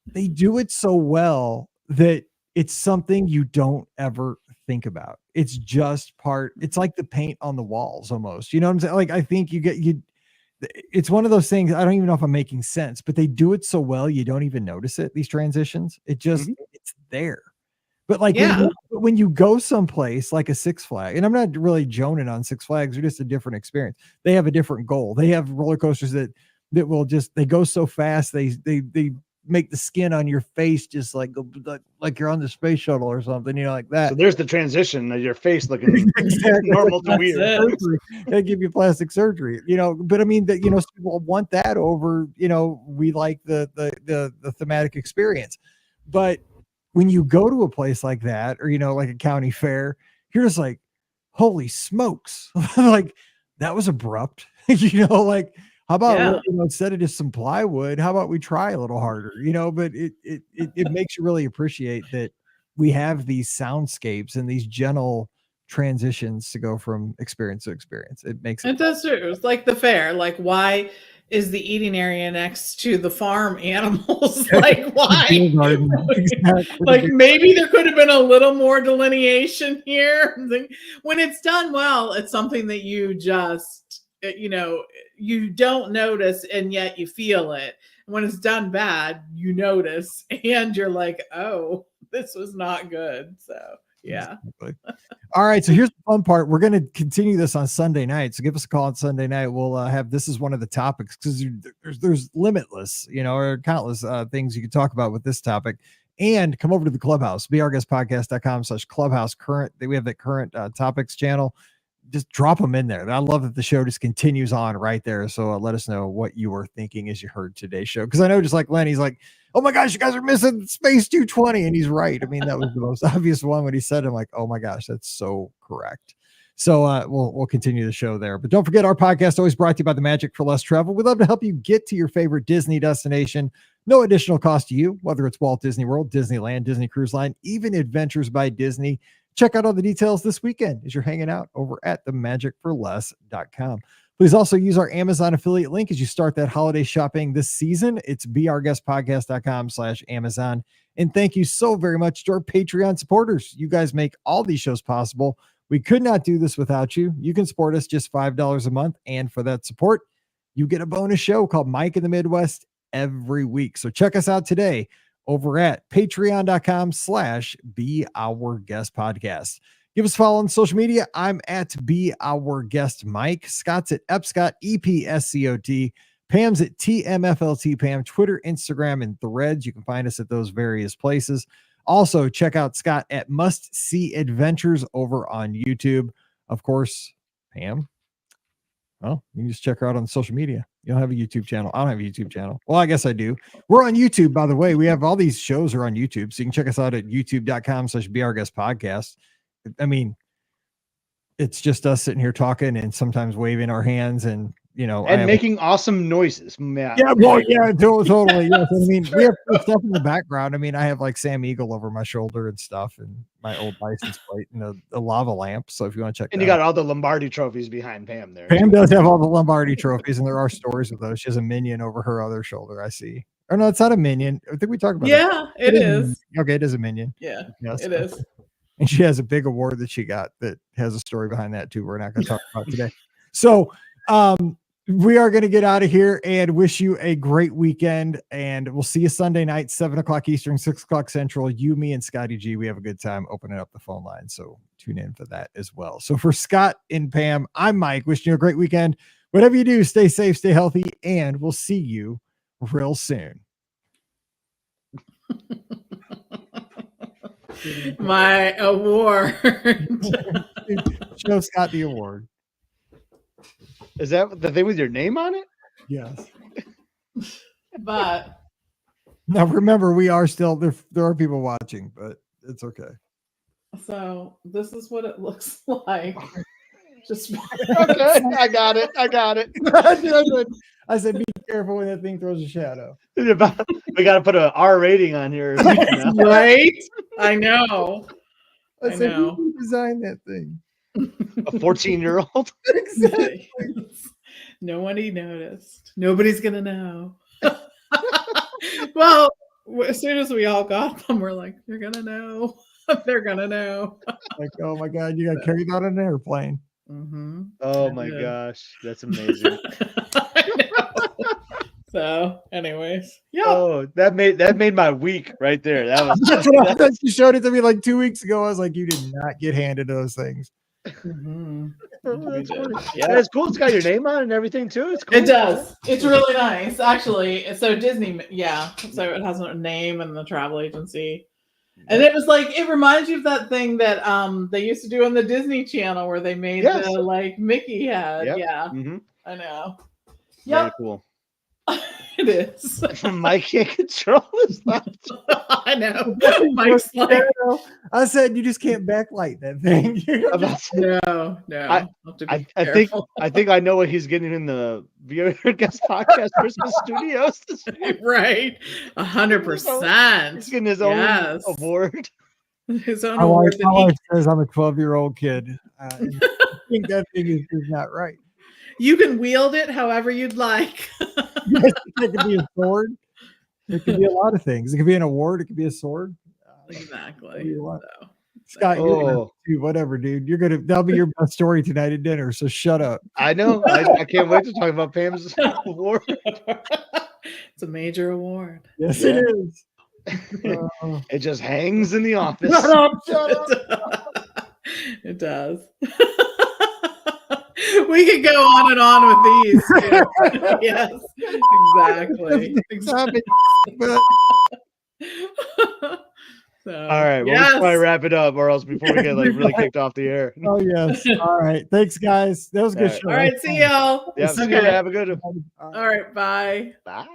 they do it so well that it's something you don't ever think about. It's just part. It's like the paint on the walls almost. You know what I'm saying? Like, I think it's one of those things. I don't even know if I'm making sense, but they do it so well you don't even notice it. These transitions, it's there. But like when you go someplace like a Six Flags, and I'm not really joning on Six Flags, they're just a different experience. They have a different goal. They have roller coasters that will just, they go so fast, they make the skin on your face just like you're on the space shuttle or something, like that. So there's the transition of your face looking normal to weird. They give you plastic surgery, but I mean that, people want that over, we like the thematic experience. But when you go to a place like that, or, like a county fair, you're just like, holy smokes. Like, that was abrupt, like, how about, instead of just some plywood, how about we try a little harder, but it makes you really appreciate that we have these soundscapes and these gentle transitions to go from experience to experience. It makes it does too. It's like the fair. Like, why is the eating area next to the farm animals? Like, why? Exactly. Like, maybe there could have been a little more delineation here. When it's done well, it's something that you just, you don't notice, and yet you feel it. When it's done bad, you notice, and you're like, oh, this was not good. So yeah. All right. So here's the fun part. We're going to continue this on Sunday night. So give us a call on Sunday night. We'll have, this is one of the topics, because there's limitless, or countless things you can talk about with this topic. And come over to the Clubhouse, beourguestpodcast.com/clubhouse. We have that current topics channel. Just drop them in there. I love that the show just continues on right there. So let us know what you were thinking as you heard today's show. Because I know, just like Lenny's like, oh my gosh, you guys are missing Space 220. And he's right. I mean, that was the most obvious one when he said it. I'm like, oh my gosh, that's so correct. So we'll continue the show there. But don't forget, our podcast always brought to you by the Magic for Less Travel. We'd love to help you get to your favorite Disney destination. No additional cost to you, whether it's Walt Disney World, Disneyland, Disney Cruise Line, even Adventures by Disney. Check out all the details this weekend as you're hanging out over at themagicforless.com. Please also use our Amazon affiliate link as you start that holiday shopping this season. It's beourguestpodcast.com/Amazon. And thank you so very much to our Patreon supporters. You guys make all these shows possible. We could not do this without you. You can support us just $5 a month. And for that support, you get a bonus show called Mike in the Midwest every week. So check us out today over at patreon.com/beourguestpodcast. Give us a follow on social media. I'm at beourguestmike. Scott's at Epscott, EPSCOT. Pam's at TMFLT Pam. Twitter, Instagram, and Threads. You can find us at those various places. Also, check out Scott at Must See Adventures over on YouTube. Of course, Pam, well, you can just check her out on social media. You don't have a YouTube channel. I don't have a YouTube channel. Well, I guess I do. We're on YouTube, by the way. We have all these shows are on YouTube. So you can check us out at youtube.com/beourguestpodcast. I mean, it's just us sitting here talking and sometimes waving our hands and, and making awesome noises. Matt. Yeah. Well, yeah, totally. Yes. I mean, we have stuff in the background. I mean, I have like Sam Eagle over my shoulder and stuff, and my old license plate and a lava lamp. So if you want to check, and you got all the Lombardi trophies behind Pam there. Pam does have all the Lombardi trophies, and there are stories of those. She has a minion over her other shoulder. I see. Or no, it's not a minion. I think we talked about. Yeah, it is. Okay, it is a minion. Yeah, yes, it is. And she has a big award that she got that has a story behind that too. We're not going to talk about today. So, we are going to get out of here and wish you a great weekend. And we'll see you Sunday night, 7:00 Eastern, 6:00 Central. You, me, and ScottyG. We have a good time opening up the phone line. So tune in for that as well. So for Scott and Pam, I'm Mike. Wishing you a great weekend. Whatever you do, stay safe, stay healthy, and we'll see you real soon. My award. Show Scott the award. Is that the thing with your name on it? Yes. But now remember, we are still there. There are people watching, but it's okay. So this is what it looks like. Just okay. I got it. I said, be careful when that thing throws a shadow. We got to put an R rating on here. Right? I know. I said, who designed that thing? A 14-year-old? Exactly. Nobody noticed. Nobody's going to know. Well, as soon as we all got them, we're like, they're gonna know. They're gonna know. Like, oh my God, you got carried on an airplane. Mm-hmm. Oh I my did. gosh, that's amazing. I know. So, anyways, yeah. Oh, that made my week right there. That was That's what I thought. You showed it to me like 2 weeks ago. I was like, you did not get handed those things. Mhm. that's funny. Yeah. That is cool. It's got your name on it and everything too. It's cool. It does. It's really nice, actually. So Disney, yeah. So it has a name and the travel agency. And it was like, it reminds you of that thing that they used to do on the Disney Channel where they made Yes. the like Mickey head. Yep. Yeah, Mhm. I know. Very Yep, cool. it is. Mike can't control his laptop. I know. Mike's like, I said, you just can't backlight that thing. I'm about to say, no. I- I'll have to be I think careful. I think I know what he's getting in the VR Guest Podcast Christmas Studios. Right, 100%. He's getting his own Yes. award. His own My wife, award that my he wife says I'm a 12-year-old kid. And I think that thing is just not right. you can wield it however you'd like. Yes, it could be a sword. It could be a lot of things. It could be an award. It could be a sword. Exactly. you want. So, Scott, you're gonna Oh, do whatever, dude. That'll be your best story tonight at dinner. So shut up. I know. I can't wait to talk about Pam's award. it's a major award. Yes, Yeah. it is. It just hangs in the office. Shut up! Shut up! It does. We could go on and on with these. Too. Yes, exactly. Stop it. But So, All right, well, let's probably wrap it up, or else before we get like really kicked off the air. oh yes. All right. Thanks, guys. That was a good All show. All right, see y'all. Yeah, Okay. have a good one. All right, bye. Bye.